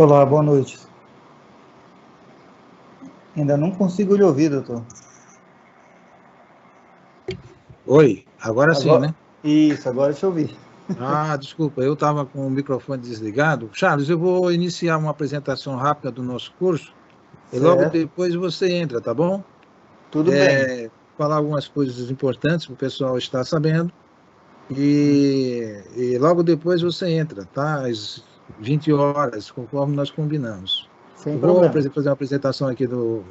Olá, boa noite. Ainda não consigo lhe ouvir, doutor. Oi, agora sim, né? Isso, agora deixa eu ouvir. Desculpa, eu estava com o microfone desligado. Charles, eu vou iniciar uma apresentação rápida do nosso curso e logo depois você entra, tá bom? Tudo bem. Falar algumas coisas importantes para o pessoal estar sabendo e logo depois você entra, tá? Às 20 horas, conforme nós combinamos. Sem Eu vou problema. fazer uma apresentação aqui do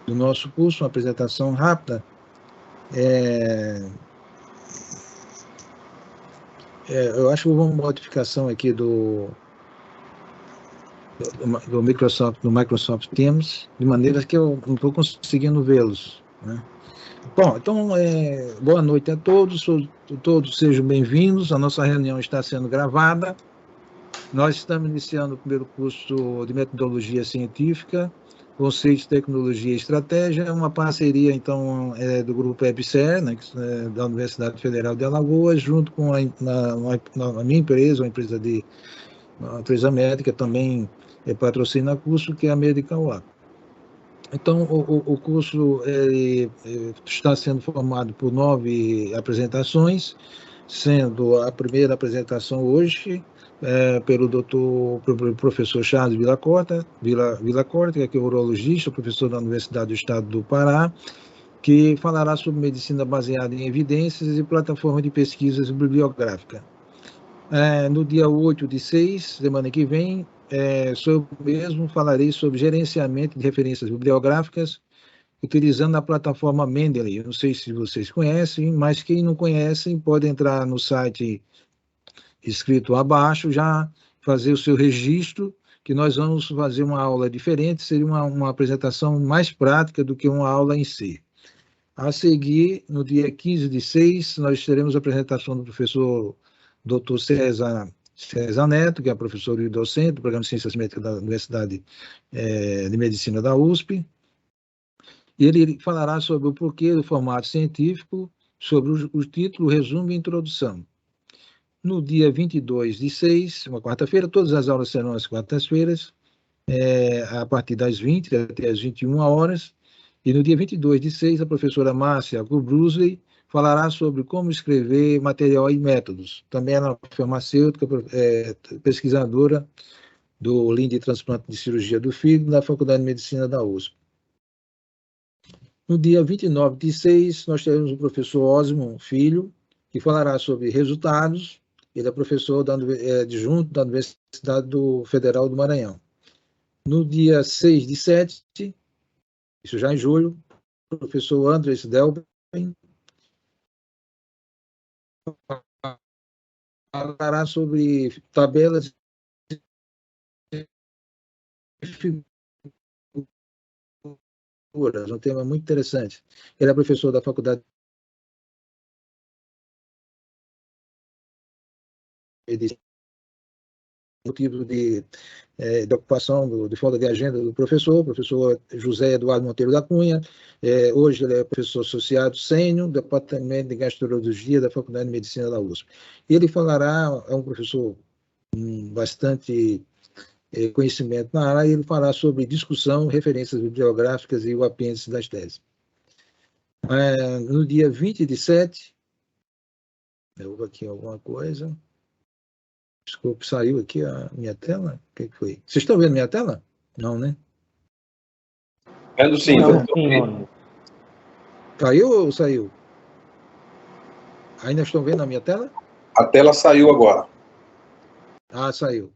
nosso curso, uma apresentação rápida. Eu acho que houve uma modificação aqui do Microsoft Teams, de maneira que eu não estou conseguindo vê-los, né? Bom, então, boa noite a todos, todos sejam bem-vindos, a nossa reunião está sendo gravada, nós estamos iniciando o primeiro curso de Metodologia Científica, Conceitos, Tecnologia e Estratégia, uma parceria, então, do Grupo EBSER, né, da Universidade Federal de Alagoas, junto com a minha empresa, uma empresa médica, também patrocina o curso, que é a Medical Lab. Então, o curso está sendo formado por 9 apresentações, sendo a primeira apresentação hoje pelo professor Charles Villacorta, que é urologista, professor da Universidade do Estado do Pará, que falará sobre medicina baseada em evidências e plataforma de pesquisas bibliográfica. No dia 8/6, semana que vem, falarei sobre gerenciamento de referências bibliográficas utilizando a plataforma Mendeley. Eu não sei se vocês conhecem, mas quem não conhece pode entrar no site escrito abaixo, já fazer o seu registro, que nós vamos fazer uma aula diferente, seria uma apresentação mais prática do que uma aula em si. A seguir, no dia 15/6, nós teremos a apresentação do professor Dr. César Neto, que é professor e docente do Programa de Ciências Médicas da Universidade de Medicina da USP. E ele falará sobre o porquê do formato científico, sobre o título, resumo e introdução. No dia 22/6, uma quarta-feira, todas as aulas serão às quartas-feiras, a partir das 20 até as 21 horas. E no dia 22/6, a professora Márcia Brusley falará sobre como escrever material e métodos. Também ela é farmacêutica, pesquisadora do Linha de Transplante de Cirurgia do Fígado da Faculdade de Medicina da USP. No dia 29/6, nós teremos o professor Osmo Filho, que falará sobre resultados. Ele é professor adjunto da Universidade Federal do Maranhão. No dia 6/7, isso já em julho, o professor Andres Delben falará sobre tabelas de figuras, um tema muito interessante. Ele é professor da Faculdade de motivo de ocupação de folga de agenda do professor José Eduardo Monteiro da Cunha. Hoje ele é professor associado sênior do Departamento de Gastrologia da Faculdade de Medicina da USP. Ele falará, é um professor bastante conhecimento na área, e ele falará sobre discussão, referências bibliográficas e o apêndice das teses. No dia 20/7, houve aqui alguma coisa. Desculpe, saiu aqui a minha tela? O que foi? Vocês estão vendo minha tela? Não, né? Vendo sim. Caiu ou saiu? Ainda estão vendo a minha tela? A tela saiu agora. Saiu.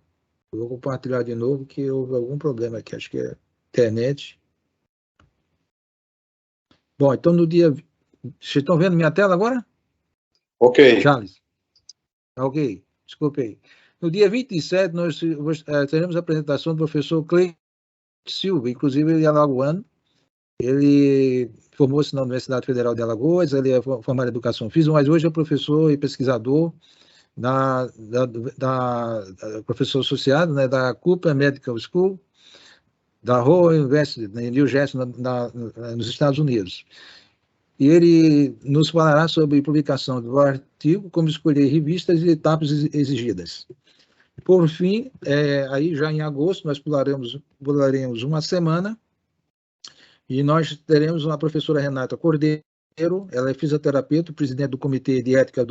Eu vou compartilhar de novo, que houve algum problema aqui, acho que é internet. Bom, então no dia... Vocês estão vendo minha tela agora? Ok. Charles? Ok, desculpe aí. No dia 27, nós teremos a apresentação do professor Cleiton Silva, inclusive ele é alagoano. Ele formou-se na Universidade Federal de Alagoas, ele é formado em Educação Física, mas hoje é professor e pesquisador, professor associado, né, da Cooper Medical School, da Royal University, em New Jersey, nos Estados Unidos. E ele nos falará sobre publicação do artigo, como escolher revistas e etapas exigidas. Por fim, aí já em agosto, nós pularemos uma semana e nós teremos uma professora Renata Cordeiro, ela é fisioterapeuta, presidente do Comitê de Ética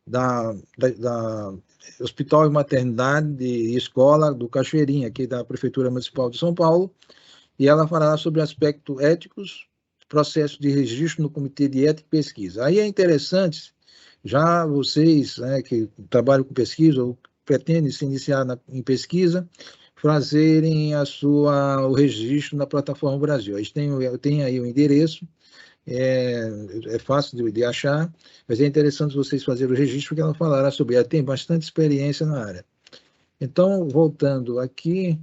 da Hospital e Maternidade e Escola do Cachoeirinha, aqui da Prefeitura Municipal de São Paulo, e ela falará sobre aspectos éticos, processo de registro no Comitê de Ética e Pesquisa. Aí é interessante, já vocês, né, que trabalham com pesquisa ou pretendem se iniciar em pesquisa, fazerem o registro na Plataforma Brasil. Eu tenho aí o endereço, é fácil de achar, mas é interessante vocês fazerem o registro, porque ela falará sobre ela, tem bastante experiência na área. Então, voltando aqui,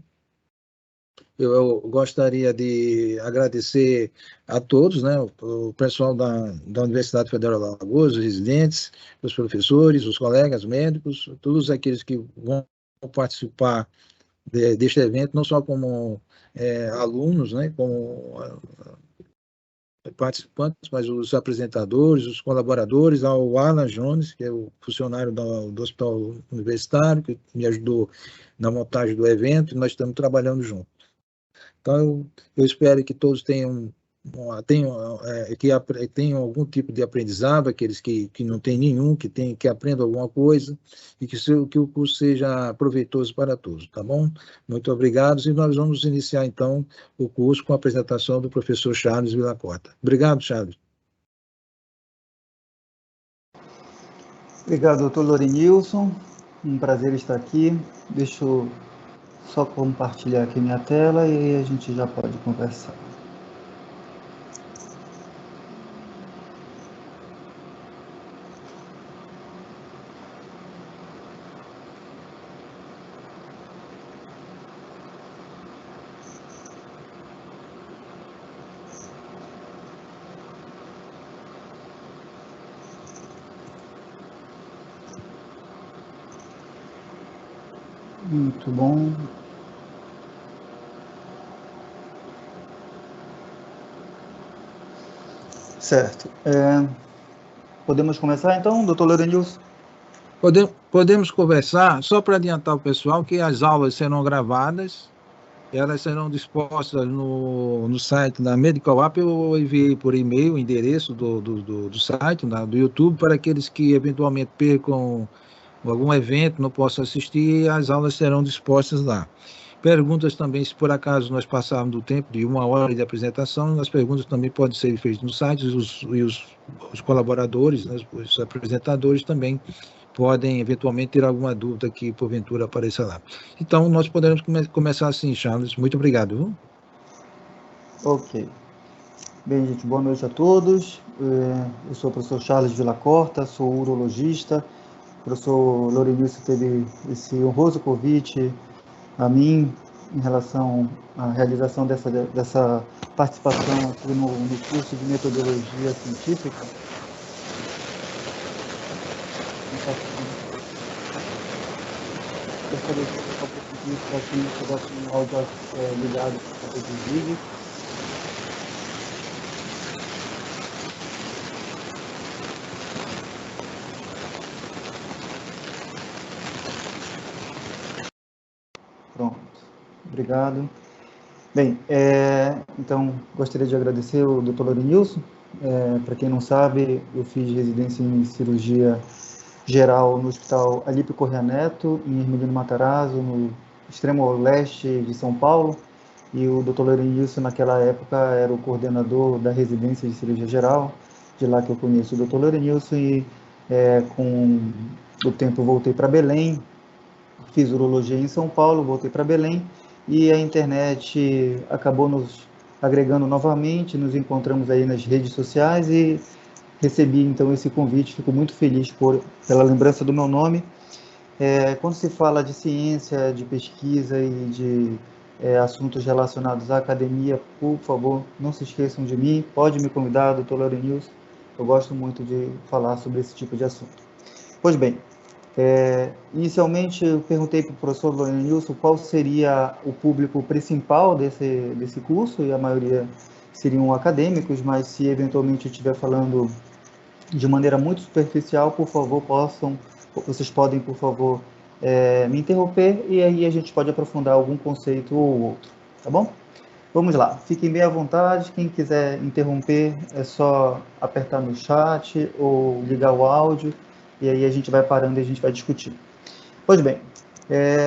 eu gostaria de agradecer a todos, né, o pessoal da Universidade Federal de Alagoas, os residentes, os professores, os colegas médicos, todos aqueles que vão participar deste evento, não só como alunos, né, como participantes, mas os apresentadores, os colaboradores, ao Alan Jones, que é o funcionário do Hospital Universitário, que me ajudou na montagem do evento, e nós estamos trabalhando juntos. Então, eu espero que todos tenham algum tipo de aprendizado, aqueles que não têm nenhum, que aprendam alguma coisa, e que o curso seja proveitoso para todos, tá bom? Muito obrigado, e nós vamos iniciar, então, o curso com a apresentação do professor Charles Villacota. Obrigado, Charles. Obrigado, doutor Lorenilson. Um prazer estar aqui. Deixa eu só compartilhar aqui minha tela e aí a gente já pode conversar. Muito bom. Certo. Podemos começar então, doutor Lorenilson? Podemos conversar, só para adiantar o pessoal, que as aulas serão gravadas, elas serão dispostas no site da Medical App. Eu enviei por e-mail o endereço do site, do YouTube, para aqueles que eventualmente percam algum evento, não possam assistir, as aulas serão dispostas lá. Perguntas também, se por acaso nós passarmos do tempo de 1 hora de apresentação, as perguntas também podem ser feitas no site, e os colaboradores, né, os apresentadores também podem eventualmente ter alguma dúvida que porventura apareça lá. Então, nós podemos começar assim, Charles. Muito obrigado. Viu? Ok. Bem, gente, boa noite a todos. Eu sou o professor Charles Villacota, sou urologista. O professor Lorenilson teve esse honroso convite a mim em relação à realização dessa participação aqui no curso de metodologia científica. Gostaria de colocar um pouquinho para que tivesse um áudio ligado para os vídeos. Pronto, obrigado. Bem, então gostaria de agradecer o Dr. Lorenilson. Para quem não sabe, eu fiz residência em cirurgia geral no Hospital Alípio Corrêa Neto, em Hermelino Matarazzo, no extremo leste de São Paulo, e o Dr. Lorenilson, naquela época, era o coordenador da residência de cirurgia geral, de lá que eu conheço o Dr. Lorenilson, e com o tempo voltei para Belém, fiz urologia em São Paulo, voltei para Belém, e a internet acabou nos agregando novamente, nos encontramos aí nas redes sociais e recebi então esse convite, fico muito feliz pela lembrança do meu nome. Quando se fala de ciência, de pesquisa e de assuntos relacionados à academia, por favor, não se esqueçam de mim, pode me convidar, Dr. Lorenilson, eu gosto muito de falar sobre esse tipo de assunto. Pois bem, inicialmente eu perguntei para o professor Lorenilson qual seria o público principal desse curso, e a maioria seriam acadêmicos, mas se eventualmente eu estiver falando de maneira muito superficial, por favor, vocês podem, por favor, me interromper e aí a gente pode aprofundar algum conceito ou outro, tá bom? Vamos lá, fiquem bem à vontade, quem quiser interromper é só apertar no chat ou ligar o áudio, e aí a gente vai parando e a gente vai discutir. Pois bem,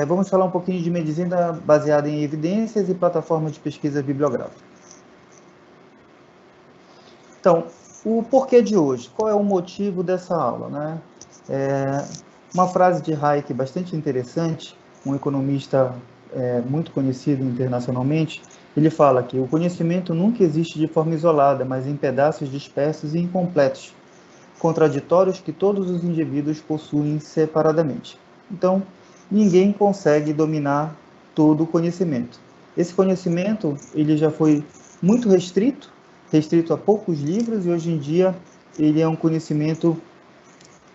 vamos falar um pouquinho de medicina baseada em evidências e plataformas de pesquisa bibliográfica. Então, o porquê de hoje, qual é o motivo dessa aula, né? Uma frase de Hayek bastante interessante, um economista muito conhecido internacionalmente, ele fala que o conhecimento nunca existe de forma isolada, mas em pedaços dispersos e incompletos, contraditórios que todos os indivíduos possuem separadamente. Então, ninguém consegue dominar todo o conhecimento. Esse conhecimento ele já foi muito restrito a poucos livros, e hoje em dia ele é um conhecimento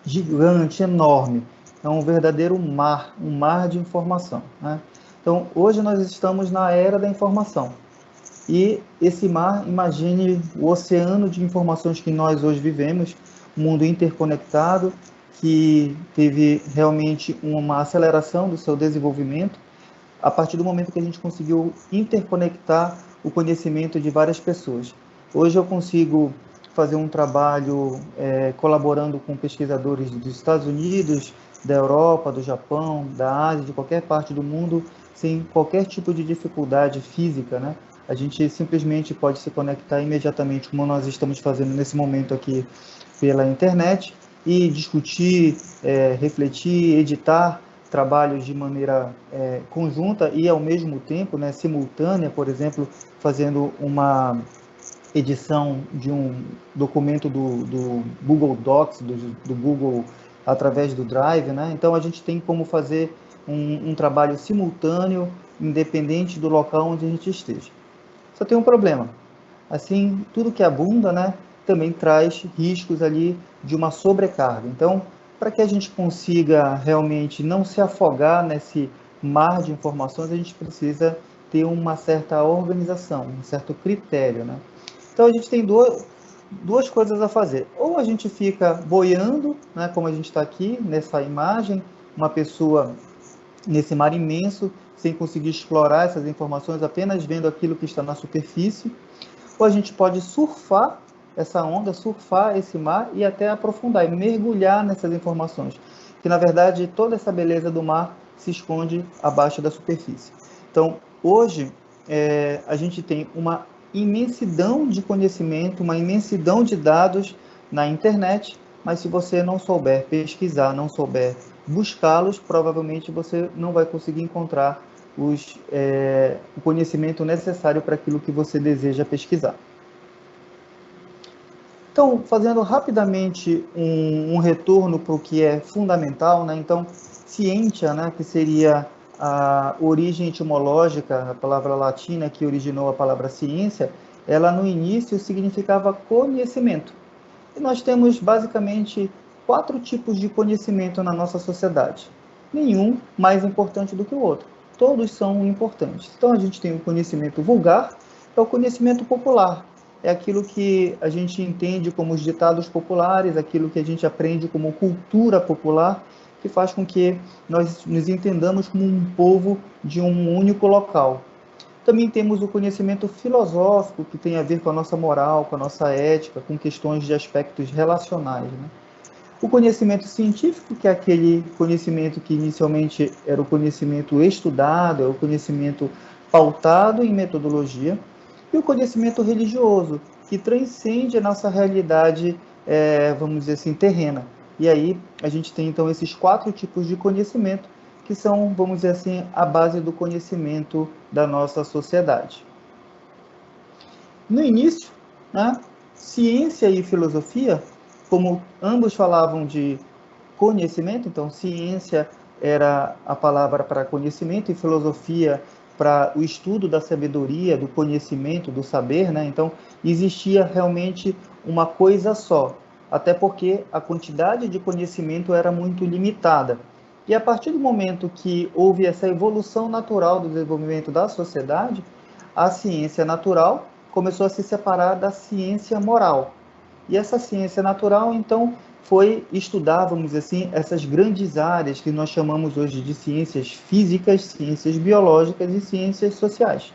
gigante, enorme. É um verdadeiro mar, um mar de informação, né? Então, hoje nós estamos na era da informação. E esse mar, imagine o oceano de informações que nós hoje vivemos, um mundo interconectado, que teve realmente uma aceleração do seu desenvolvimento, a partir do momento que a gente conseguiu interconectar o conhecimento de várias pessoas. Hoje eu consigo fazer um trabalho colaborando com pesquisadores dos Estados Unidos, da Europa, do Japão, da Ásia, de qualquer parte do mundo, sem qualquer tipo de dificuldade física, né? A gente simplesmente pode se conectar imediatamente, como nós estamos fazendo nesse momento aqui pela internet, e discutir, refletir, editar trabalhos de maneira conjunta e, ao mesmo tempo, né, simultânea, por exemplo, fazendo uma edição de um documento do Google Docs, do Google, através do Drive, né? Então, a gente tem como fazer um trabalho simultâneo, independente do local onde a gente esteja. Só tem um problema. Assim, tudo que abunda, né, também traz riscos ali de uma sobrecarga. Então, para que a gente consiga realmente não se afogar nesse mar de informações, a gente precisa ter uma certa organização, um certo critério, né? Então, a gente tem duas coisas a fazer. Ou a gente fica boiando, né, como a gente está aqui nessa imagem, uma pessoa nesse mar imenso, sem conseguir explorar essas informações, apenas vendo aquilo que está na superfície. Ou a gente pode surfar essa onda, surfar esse mar e até aprofundar e mergulhar nessas informações, que na verdade toda essa beleza do mar se esconde abaixo da superfície. Então, hoje, a gente tem uma imensidão de conhecimento, uma imensidão de dados na internet, mas se você não souber pesquisar, não souber buscá-los, provavelmente você não vai conseguir encontrar o conhecimento necessário para aquilo que você deseja pesquisar. Então, fazendo rapidamente um retorno para o que é fundamental, né? Então, scientia, né, que seria a origem etimológica, a palavra latina que originou a palavra ciência, ela no início significava conhecimento. E nós temos basicamente 4 tipos de conhecimento na nossa sociedade. Nenhum mais importante do que o outro. Todos são importantes. Então, a gente tem o conhecimento vulgar, é o conhecimento popular. É aquilo que a gente entende como os ditados populares, aquilo que a gente aprende como cultura popular, que faz com que nós nos entendamos como um povo de um único local. Também temos o conhecimento filosófico, que tem a ver com a nossa moral, com a nossa ética, com questões de aspectos relacionais, né? O conhecimento científico, que é aquele conhecimento que inicialmente era o conhecimento estudado, é o conhecimento pautado em metodologia. E o conhecimento religioso, que transcende a nossa realidade, vamos dizer assim, terrena. E aí a gente tem, então, esses 4 tipos de conhecimento, que são, vamos dizer assim, a base do conhecimento da nossa sociedade. No início, né, ciência e filosofia, como ambos falavam de conhecimento, então ciência era a palavra para conhecimento e filosofia para o estudo da sabedoria, do conhecimento, do saber, né? Então, existia realmente uma coisa só, até porque a quantidade de conhecimento era muito limitada. E a partir do momento que houve essa evolução natural do desenvolvimento da sociedade, a ciência natural começou a se separar da ciência moral. E essa ciência natural, então, foi estudar, vamos dizer assim, essas grandes áreas que nós chamamos hoje de ciências físicas, ciências biológicas e ciências sociais.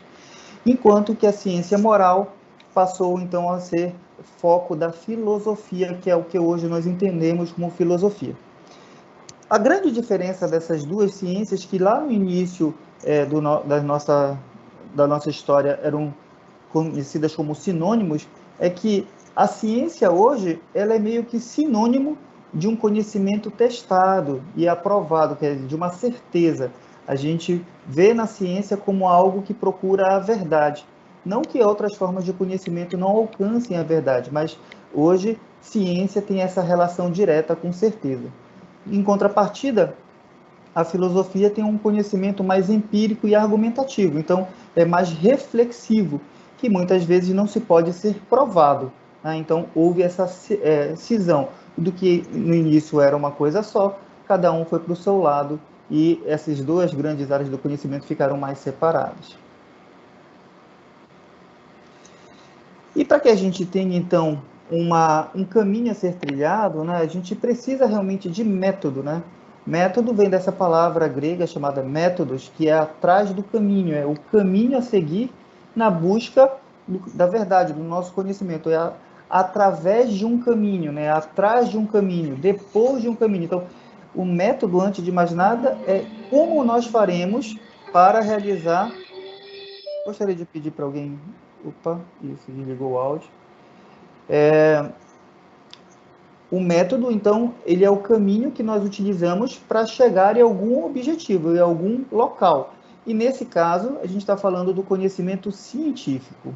Enquanto que a ciência moral passou, então, a ser foco da filosofia, que é o que hoje nós entendemos como filosofia. A grande diferença dessas duas ciências, que lá no início da nossa história eram conhecidas como sinônimos, é que a ciência hoje ela é meio que sinônimo de um conhecimento testado e aprovado, que é de uma certeza. A gente vê na ciência como algo que procura a verdade. Não que outras formas de conhecimento não alcancem a verdade, mas hoje ciência tem essa relação direta com certeza. Em contrapartida, a filosofia tem um conhecimento mais empírico e argumentativo, então é mais reflexivo, que muitas vezes não se pode ser provado. Né? Então houve essa cisão do que no início era uma coisa só, cada um foi para o seu lado e essas duas grandes áreas do conhecimento ficaram mais separadas. E para que a gente tenha então um caminho a ser trilhado, né, a gente precisa realmente de método, né? Método vem dessa palavra grega chamada métodos, que é atrás do caminho, é o caminho a seguir na busca da verdade, do nosso conhecimento, é através de um caminho, né? Atrás de um caminho, depois de um caminho. Então, o método, antes de mais nada, é como nós faremos para realizar... Gostaria de pedir para alguém... Opa, isso, desligou o áudio. O método, então, ele é o caminho que nós utilizamos para chegar em algum objetivo, em algum local. E, nesse caso, a gente está falando do conhecimento científico.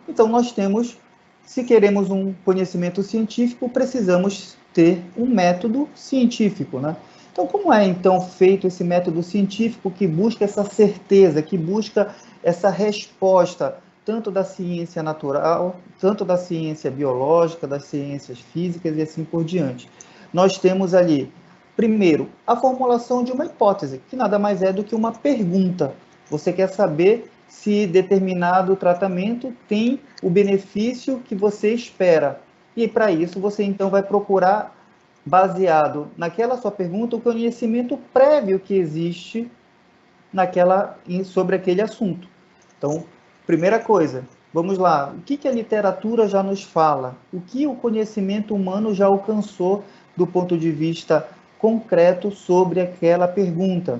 Então, nós temos, se queremos um conhecimento científico, precisamos ter um método científico, né? Então, como é, então, feito esse método científico que busca essa certeza, que busca essa resposta, tanto da ciência natural, tanto da ciência biológica, das ciências físicas e assim por diante? Nós temos ali, primeiro, a formulação de uma hipótese, que nada mais é do que uma pergunta. Você quer saber se determinado tratamento tem o benefício que você espera. E para isso você então vai procurar, baseado naquela sua pergunta, o conhecimento prévio que existe sobre aquele assunto. Então, primeira coisa, vamos lá, o que a literatura já nos fala? O que o conhecimento humano já alcançou do ponto de vista concreto sobre aquela pergunta?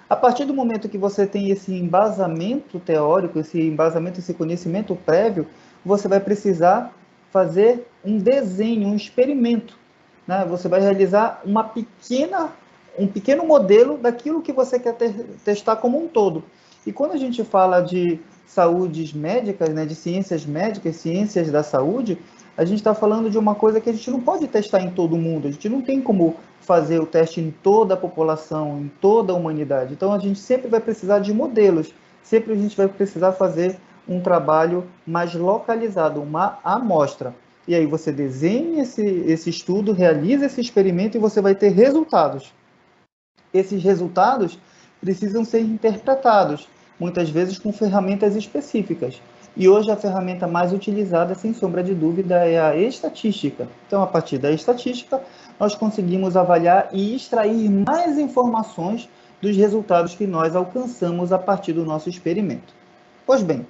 A partir do momento que você tem esse embasamento teórico, esse conhecimento prévio, você vai precisar fazer um desenho, um experimento, né? Você vai realizar um pequeno modelo daquilo que você quer testar como um todo. E quando a gente fala de saúdes médicas, né, de ciências médicas, ciências da saúde, a gente está falando de uma coisa que a gente não pode testar em todo mundo, a gente não tem como fazer o teste em toda a população, em toda a humanidade. Então, a gente sempre vai precisar de modelos, sempre a gente vai precisar fazer um trabalho mais localizado, uma amostra. E aí você desenha esse estudo, realiza esse experimento e você vai ter resultados. Esses resultados precisam ser interpretados, muitas vezes com ferramentas específicas. E hoje a ferramenta mais utilizada, sem sombra de dúvida, é a estatística. Então, a partir da estatística, nós conseguimos avaliar e extrair mais informações dos resultados que nós alcançamos a partir do nosso experimento. Pois bem,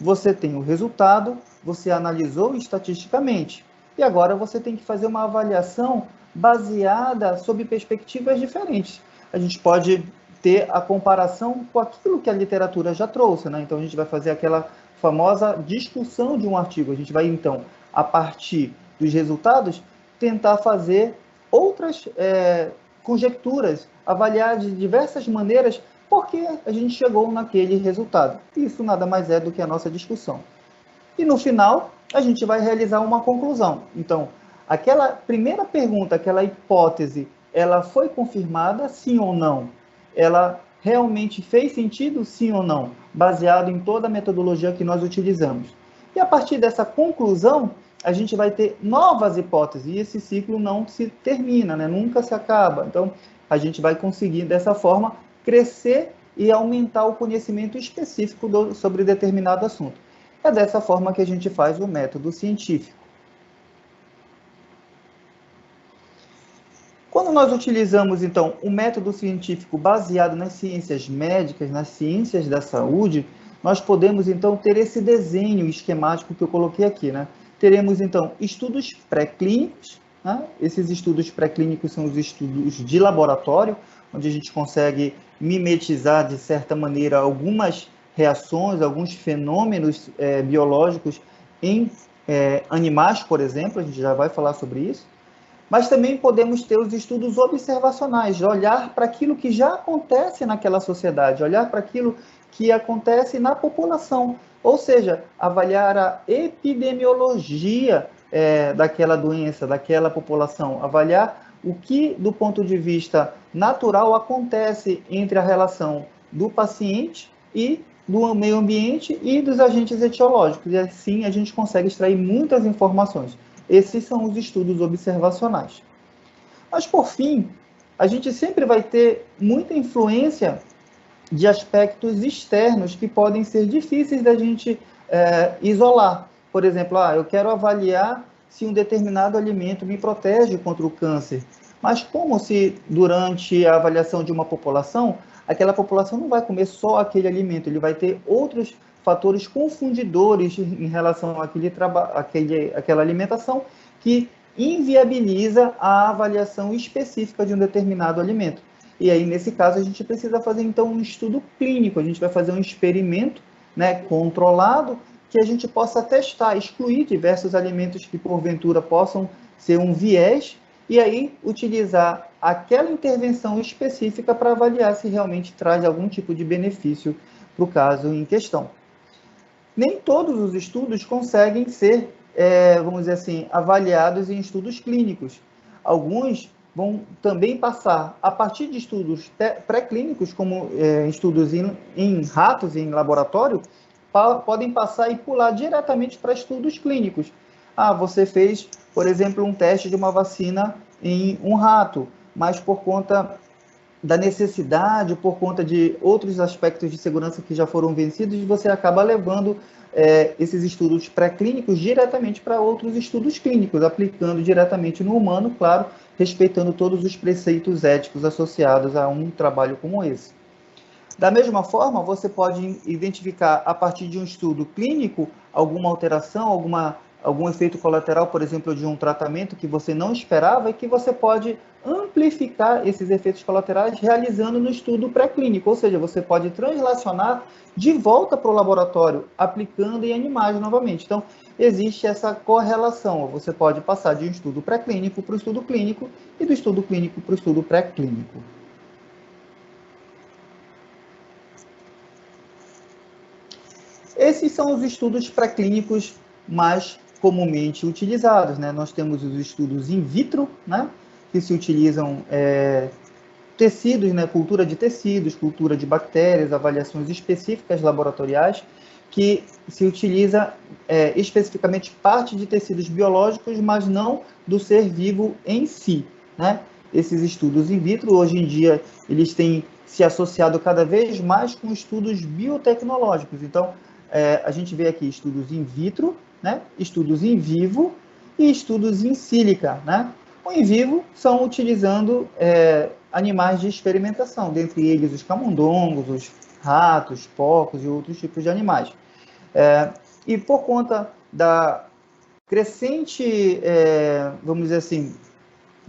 você tem o resultado, você analisou estatisticamente, e agora você tem que fazer uma avaliação baseada sob perspectivas diferentes. A gente pode ter a comparação com aquilo que a literatura já trouxe, né? Então, a gente vai fazer aquela famosa discussão de um artigo. A gente vai, então, a partir dos resultados, tentar fazer outras conjecturas, avaliar de diversas maneiras por que a gente chegou naquele resultado. Isso nada mais é do que a nossa discussão. E, no final, a gente vai realizar uma conclusão. Então, aquela primeira pergunta, aquela hipótese, ela foi confirmada, sim ou não? Ela realmente fez sentido, sim ou não? Baseado em toda a metodologia que nós utilizamos. E a partir dessa conclusão, a gente vai ter novas hipóteses, e esse ciclo não se termina, né? Nunca se acaba. Então, a gente vai conseguir, dessa forma, crescer e aumentar o conhecimento específico sobre determinado assunto. É dessa forma que a gente faz o método científico. Quando nós utilizamos, então, um método científico baseado nas ciências médicas, nas ciências da saúde, nós podemos, então, ter esse desenho esquemático que eu coloquei aqui, né? Teremos, então, estudos pré-clínicos, né? Esses estudos pré-clínicos são os estudos de laboratório, onde a gente consegue mimetizar, de certa maneira, algumas reações, alguns fenômenos biológicos em animais, por exemplo, a gente já vai falar sobre isso. Mas também podemos ter os estudos observacionais, olhar para aquilo que já acontece naquela sociedade, olhar para aquilo que acontece na população, ou seja, avaliar a epidemiologia daquela doença, daquela população, avaliar o que, do ponto de vista natural, acontece entre a relação do paciente e do meio ambiente e dos agentes etiológicos, e assim a gente consegue extrair muitas informações. Esses são os estudos observacionais. Mas, por fim, a gente sempre vai ter muita influência de aspectos externos que podem ser difíceis da gente isolar. Por exemplo, eu quero avaliar se um determinado alimento me protege contra o câncer. Mas como se, durante a avaliação de uma população, aquela população não vai comer só aquele alimento, ele vai ter outros fatores confundidores em relação àquela alimentação que inviabiliza a avaliação específica de um determinado alimento. E aí, nesse caso, a gente precisa fazer, então, um estudo clínico, a gente vai fazer um experimento, né, controlado, que a gente possa testar, excluir diversos alimentos que, porventura, possam ser um viés, e aí utilizar aquela intervenção específica para avaliar se realmente traz algum tipo de benefício para o caso em questão. Nem todos os estudos conseguem ser, vamos dizer assim, avaliados em estudos clínicos. Alguns vão também passar, a partir de estudos pré-clínicos, como estudos em ratos, em laboratório, podem passar e pular diretamente para estudos clínicos. Você fez, por exemplo, um teste de uma vacina em um rato, mas por conta da necessidade, por conta de outros aspectos de segurança que já foram vencidos, você acaba levando esses estudos pré-clínicos diretamente para outros estudos clínicos, aplicando diretamente no humano, claro, respeitando todos os preceitos éticos associados a um trabalho como esse. Da mesma forma, você pode identificar, a partir de um estudo clínico, alguma alteração, algum efeito colateral, por exemplo, de um tratamento que você não esperava e que você pode amplificar esses efeitos colaterais realizando no estudo pré-clínico, ou seja, você pode translacionar de volta para o laboratório, aplicando em animais novamente. Então, existe essa correlação, você pode passar de um estudo pré-clínico para o estudo clínico e do estudo clínico para o estudo pré-clínico. Esses são os estudos pré-clínicos mais comumente utilizados, né? Nós temos os estudos in vitro, né? Que se utilizam tecidos, né? Cultura de tecidos, cultura de bactérias, avaliações específicas laboratoriais, que se utiliza especificamente parte de tecidos biológicos, mas não do ser vivo em si, né? Esses estudos in vitro, hoje em dia, eles têm se associado cada vez mais com estudos biotecnológicos. Então, a gente vê aqui estudos in vitro, né? Estudos in vivo e estudos in sílica, né? O in vivo são utilizando animais de experimentação, dentre eles os camundongos, os ratos, porcos e outros tipos de animais. E por conta da crescente, vamos dizer assim,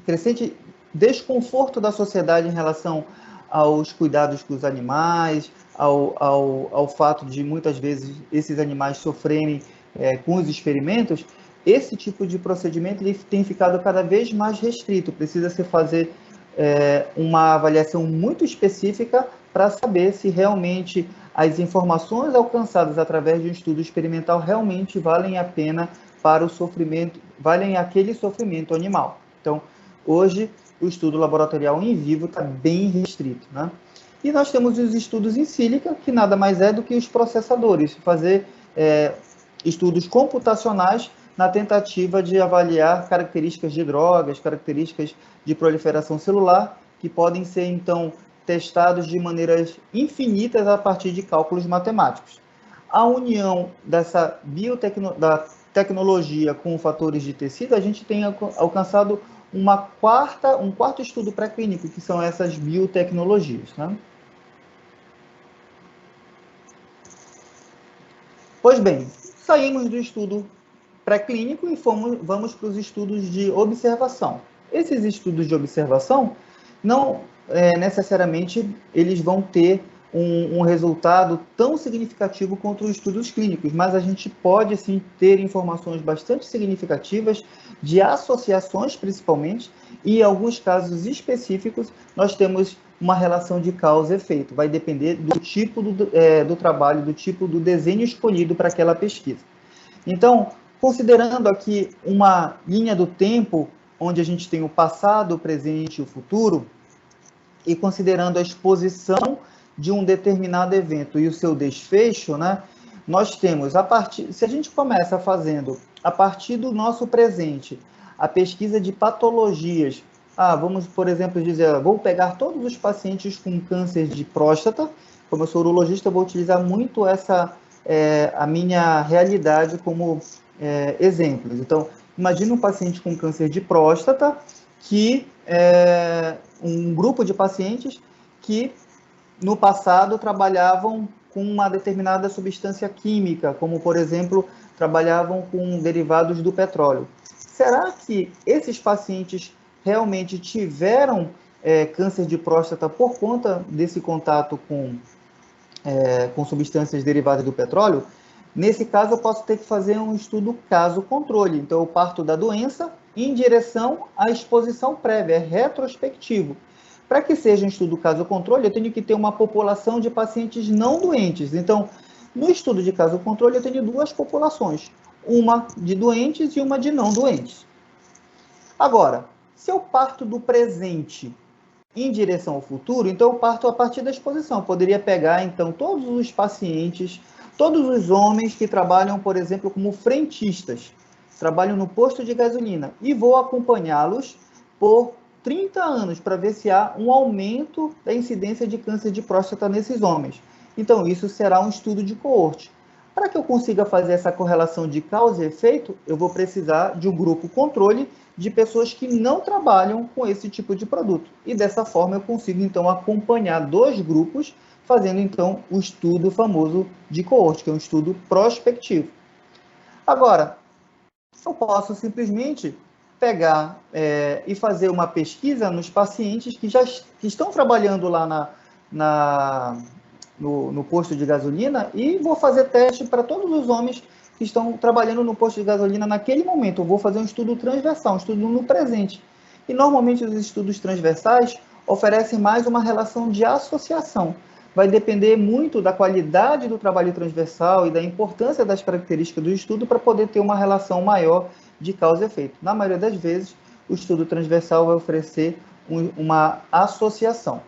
crescente desconforto da sociedade em relação aos cuidados com os animais, ao fato de muitas vezes esses animais sofrerem com os experimentos, esse tipo de procedimento ele tem ficado cada vez mais restrito. Precisa se fazer uma avaliação muito específica para saber se realmente as informações alcançadas através de um estudo experimental realmente valem a pena para o sofrimento, valem aquele sofrimento animal. Então, hoje, o estudo laboratorial em vivo está bem restrito, né? E nós temos os estudos em sílica, que nada mais é do que os processadores, fazer estudos computacionais na tentativa de avaliar características de drogas, características de proliferação celular, que podem ser, então, testados de maneiras infinitas a partir de cálculos matemáticos. A união da tecnologia com fatores de tecido, a gente tem alcançado um quarto estudo pré-clínico, que são essas biotecnologias, né? Pois bem, saímos do estudo pré-clínico e vamos para os estudos de observação. Esses estudos de observação, não necessariamente eles vão ter um resultado tão significativo quanto os estudos clínicos, mas a gente pode, sim, ter informações bastante significativas de associações, principalmente, e em alguns casos específicos, nós temos uma relação de causa e efeito. Vai depender do tipo do trabalho, do tipo do desenho escolhido para aquela pesquisa. Então, considerando aqui uma linha do tempo, onde a gente tem o passado, o presente e o futuro, e considerando a exposição de um determinado evento e o seu desfecho, né, nós temos, se a gente começa fazendo, a partir do nosso presente, a pesquisa de patologias, vamos, por exemplo, dizer, vou pegar todos os pacientes com câncer de próstata, como eu sou urologista, eu vou utilizar muito a minha realidade como exemplos. Então, imagine um paciente com câncer de próstata, um grupo de pacientes que no passado trabalhavam com uma determinada substância química, como, por exemplo, trabalhavam com derivados do petróleo. Será que esses pacientes realmente tiveram câncer de próstata por conta desse contato com substâncias derivadas do petróleo? Nesse caso, eu posso ter que fazer um estudo caso-controle. Então, eu parto da doença em direção à exposição prévia, retrospectivo. Para que seja um estudo caso-controle, eu tenho que ter uma população de pacientes não doentes. Então, no estudo de caso-controle, eu tenho duas populações, uma de doentes e uma de não doentes. Agora, se eu parto do presente em direção ao futuro, então eu parto a partir da exposição. Eu poderia pegar, então, todos os pacientes, todos os homens que trabalham, por exemplo, como frentistas, trabalham no posto de gasolina, e vou acompanhá-los por 30 anos para ver se há um aumento da incidência de câncer de próstata nesses homens. Então, isso será um estudo de coorte. Para que eu consiga fazer essa correlação de causa e efeito, eu vou precisar de um grupo controle de pessoas que não trabalham com esse tipo de produto. E dessa forma eu consigo, então, acompanhar dois grupos, fazendo, então, o estudo famoso de coorte, que é um estudo prospectivo. Agora, eu posso simplesmente pegar e fazer uma pesquisa nos pacientes que estão trabalhando lá no posto de gasolina, e vou fazer teste para todos os homens que estão trabalhando no posto de gasolina naquele momento. Eu vou fazer um estudo transversal, um estudo no presente. E normalmente os estudos transversais oferecem mais uma relação de associação. Vai depender muito da qualidade do trabalho transversal e da importância das características do estudo para poder ter uma relação maior de causa e efeito. Na maioria das vezes, o estudo transversal vai oferecer uma associação.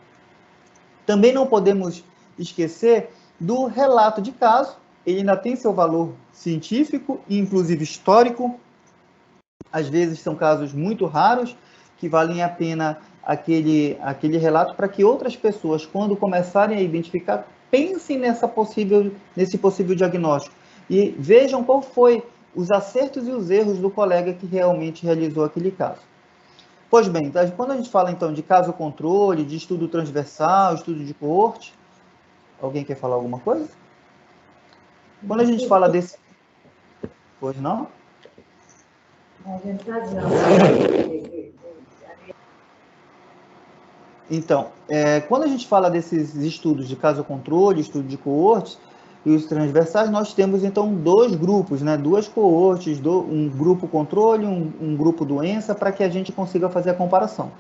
Também não podemos esquecer do relato de caso. Ele ainda tem seu valor científico e, inclusive, histórico. Às vezes são casos muito raros que valem a pena aquele relato para que outras pessoas, quando começarem a identificar, pensem nesse possível diagnóstico e vejam qual foi os acertos e os erros do colega que realmente realizou aquele caso. Pois bem, quando a gente fala então de caso controle, de estudo transversal, estudo de coorte, alguém quer falar alguma coisa? Quando a gente fala desse... Pois não? Então, quando a gente fala desses estudos de caso controle, estudo de coortes e os transversais, nós temos então dois grupos, né? Duas coortes, um grupo controle, um grupo doença, para que a gente consiga fazer a comparação.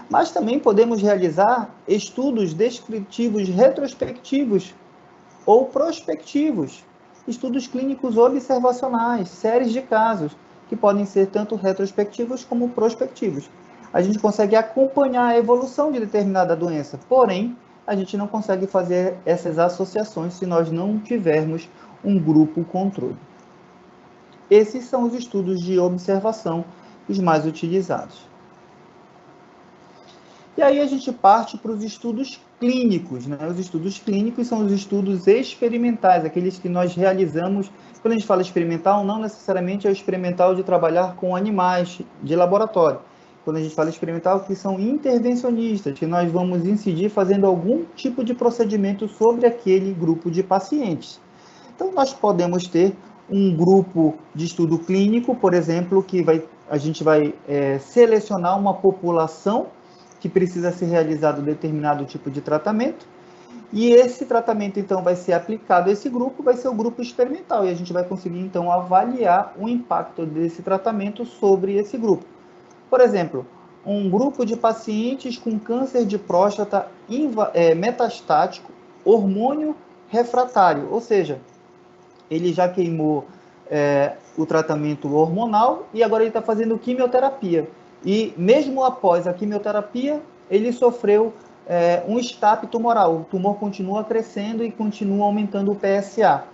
Mas também podemos realizar estudos descritivos retrospectivos ou prospectivos, estudos clínicos observacionais, séries de casos, que podem ser tanto retrospectivos como prospectivos. A gente consegue acompanhar a evolução de determinada doença, porém, a gente não consegue fazer essas associações se nós não tivermos um grupo controle. Esses são os estudos de observação, os mais utilizados. E aí a gente parte para os estudos clínicos, né? Os estudos clínicos são os estudos experimentais, aqueles que nós realizamos. Quando a gente fala experimental, não necessariamente é o experimental de trabalhar com animais de laboratório. Quando a gente fala experimental, que são intervencionistas, que nós vamos incidir fazendo algum tipo de procedimento sobre aquele grupo de pacientes. Então, nós podemos ter um grupo de estudo clínico, por exemplo, que a gente vai selecionar uma população que precisa ser realizado determinado tipo de tratamento, e esse tratamento, então, vai ser aplicado a esse grupo, vai ser o grupo experimental, e a gente vai conseguir, então, avaliar o impacto desse tratamento sobre esse grupo. Por exemplo, um grupo de pacientes com câncer de próstata metastático, hormônio refratário, ou seja, ele já queimou o tratamento hormonal e agora ele está fazendo quimioterapia. E mesmo após a quimioterapia, ele sofreu um estape tumoral. O tumor continua crescendo e continua aumentando o PSA.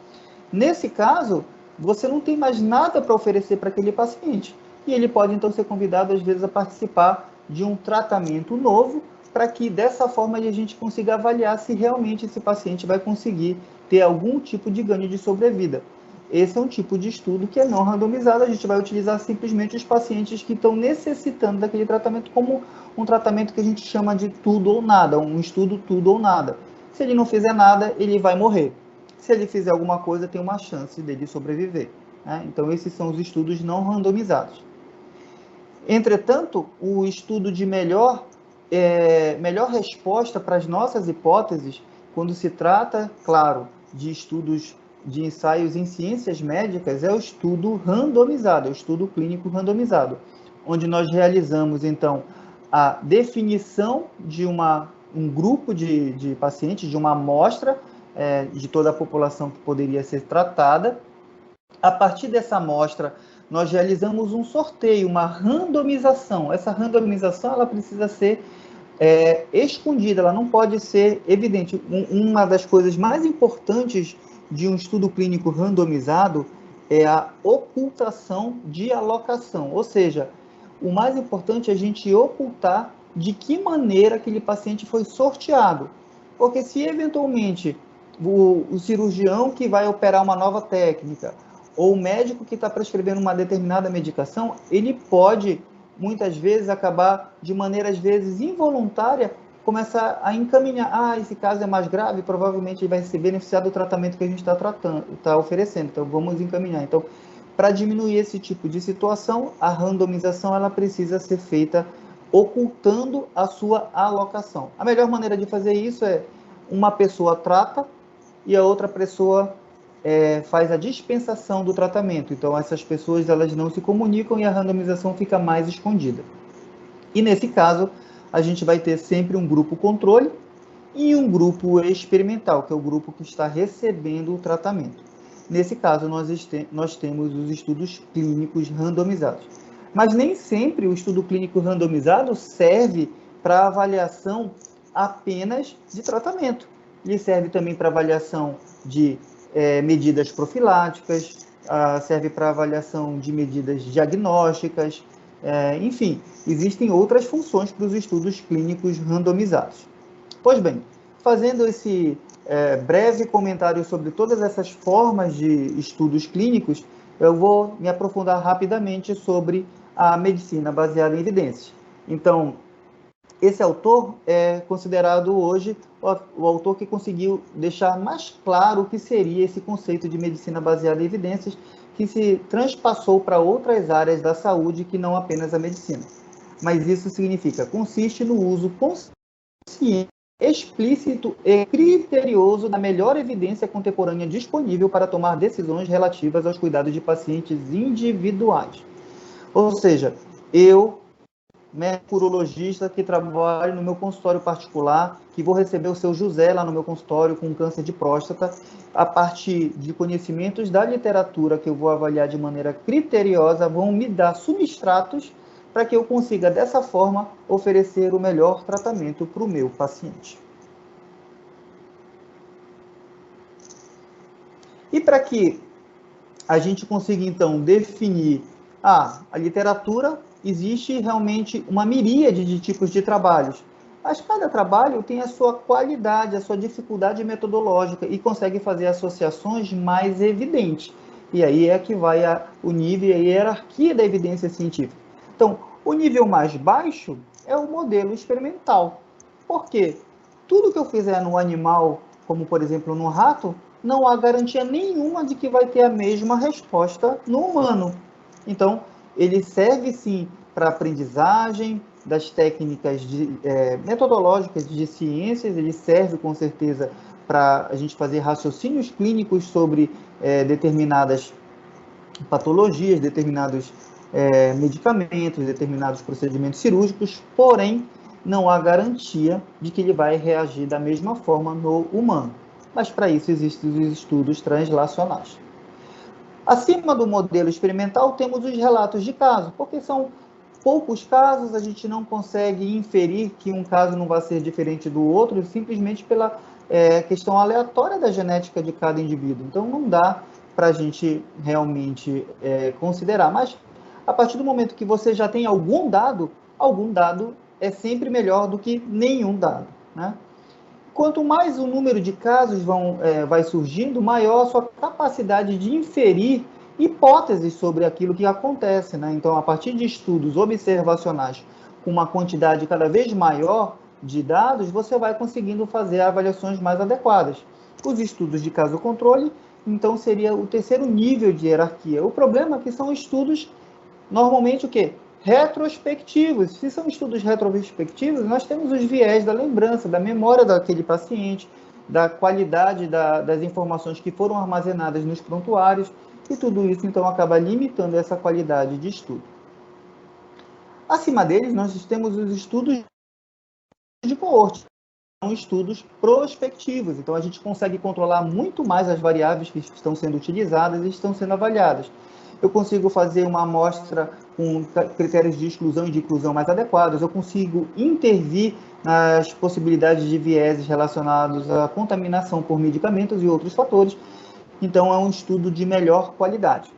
Nesse caso, você não tem mais nada para oferecer para aquele paciente. E ele pode, então, ser convidado, às vezes, a participar de um tratamento novo, para que, dessa forma, a gente consiga avaliar se realmente esse paciente vai conseguir ter algum tipo de ganho de sobrevida. Esse é um tipo de estudo que é não randomizado, a gente vai utilizar simplesmente os pacientes que estão necessitando daquele tratamento como um tratamento que a gente chama de tudo ou nada, um estudo tudo ou nada. Se ele não fizer nada, ele vai morrer. Se ele fizer alguma coisa, tem uma chance dele sobreviver, né? Então, esses são os estudos não randomizados. Entretanto, o estudo de melhor resposta para as nossas hipóteses, quando se trata, claro, de estudos de ensaios em ciências médicas, é o estudo randomizado, é o estudo clínico randomizado, onde nós realizamos, então, a definição de um grupo de pacientes, de uma amostra de toda a população que poderia ser tratada. A partir dessa amostra, nós realizamos um sorteio, uma randomização. Essa randomização ela precisa ser escondida, ela não pode ser evidente. Uma das coisas mais importantes de um estudo clínico randomizado é a ocultação de alocação, ou seja, o mais importante é a gente ocultar de que maneira aquele paciente foi sorteado, porque se eventualmente o cirurgião que vai operar uma nova técnica ou o médico que está prescrevendo uma determinada medicação, ele pode, muitas vezes, acabar, de maneira, às vezes, involuntária, começar a encaminhar, esse caso é mais grave, provavelmente ele vai se beneficiar do tratamento que a gente está oferecendo, então vamos encaminhar. Então, para diminuir esse tipo de situação, a randomização ela precisa ser feita ocultando a sua alocação. A melhor maneira de fazer isso é uma pessoa trata e a outra pessoa faz a dispensação do tratamento. Então, essas pessoas elas não se comunicam e a randomização fica mais escondida. E, nesse caso, a gente vai ter sempre um grupo controle e um grupo experimental, que é o grupo que está recebendo o tratamento. Nesse caso, nós temos os estudos clínicos randomizados. Mas nem sempre o estudo clínico randomizado serve para avaliação apenas de tratamento. Ele serve também para avaliação de medidas profiláticas, serve para avaliação de medidas diagnósticas, enfim, existem outras funções para os estudos clínicos randomizados. Pois bem, fazendo esse breve comentário sobre todas essas formas de estudos clínicos, eu vou me aprofundar rapidamente sobre a medicina baseada em evidências. Então, esse autor é considerado hoje o autor que conseguiu deixar mais claro o que seria esse conceito de medicina baseada em evidências, que se transpassou para outras áreas da saúde que não apenas a medicina. Mas isso significa, consiste no uso consciente, explícito e criterioso da melhor evidência contemporânea disponível para tomar decisões relativas aos cuidados de pacientes individuais. Ou seja, eu, médico urologista que trabalho no meu consultório particular, que vou receber o seu José lá no meu consultório com câncer de próstata, a partir de conhecimentos da literatura que eu vou avaliar de maneira criteriosa, vão me dar substratos para que eu consiga, dessa forma, oferecer o melhor tratamento para o meu paciente. E para que a gente consiga, então, definir a literatura, existe realmente uma miríade de tipos de trabalhos. Mas cada trabalho tem a sua qualidade, a sua dificuldade metodológica e consegue fazer associações mais evidentes. E aí é que vai o nível e a hierarquia da evidência científica. Então, o nível mais baixo é o modelo experimental. Por quê? Tudo que eu fizer no animal, como por exemplo no rato, não há garantia nenhuma de que vai ter a mesma resposta no humano. Então, ele serve sim para aprendizagem das técnicas metodológicas de ciências, ele serve com certeza para a gente fazer raciocínios clínicos sobre determinadas patologias, determinados medicamentos, determinados procedimentos cirúrgicos, porém, não há garantia de que ele vai reagir da mesma forma no humano. Mas para isso existem os estudos translacionais. Acima do modelo experimental, temos os relatos de caso, porque são poucos casos, a gente não consegue inferir que um caso não vai ser diferente do outro, simplesmente pela questão aleatória da genética de cada indivíduo. Então, não dá para a gente realmente considerar. Mas, a partir do momento que você já tem algum dado é sempre melhor do que nenhum dado, né? Quanto mais o número de casos vai surgindo, maior a sua capacidade de inferir hipóteses sobre aquilo que acontece, né? Então, a partir de estudos observacionais com uma quantidade cada vez maior de dados, você vai conseguindo fazer avaliações mais adequadas. Os estudos de caso controle, então, seria o terceiro nível de hierarquia. O problema é que são estudos, normalmente, o quê? Retrospectivos. Se são estudos retrospectivos, nós temos os viés da lembrança, da memória daquele paciente, da qualidade das informações que foram armazenadas nos prontuários, e tudo isso, então, acaba limitando essa qualidade de estudo. Acima deles, nós temos os estudos de coorte, são estudos prospectivos, então a gente consegue controlar muito mais as variáveis que estão sendo utilizadas e estão sendo avaliadas. Eu consigo fazer uma amostra com critérios de exclusão e de inclusão mais adequados, eu consigo intervir nas possibilidades de vieses relacionados à contaminação por medicamentos e outros fatores, então é um estudo de melhor qualidade.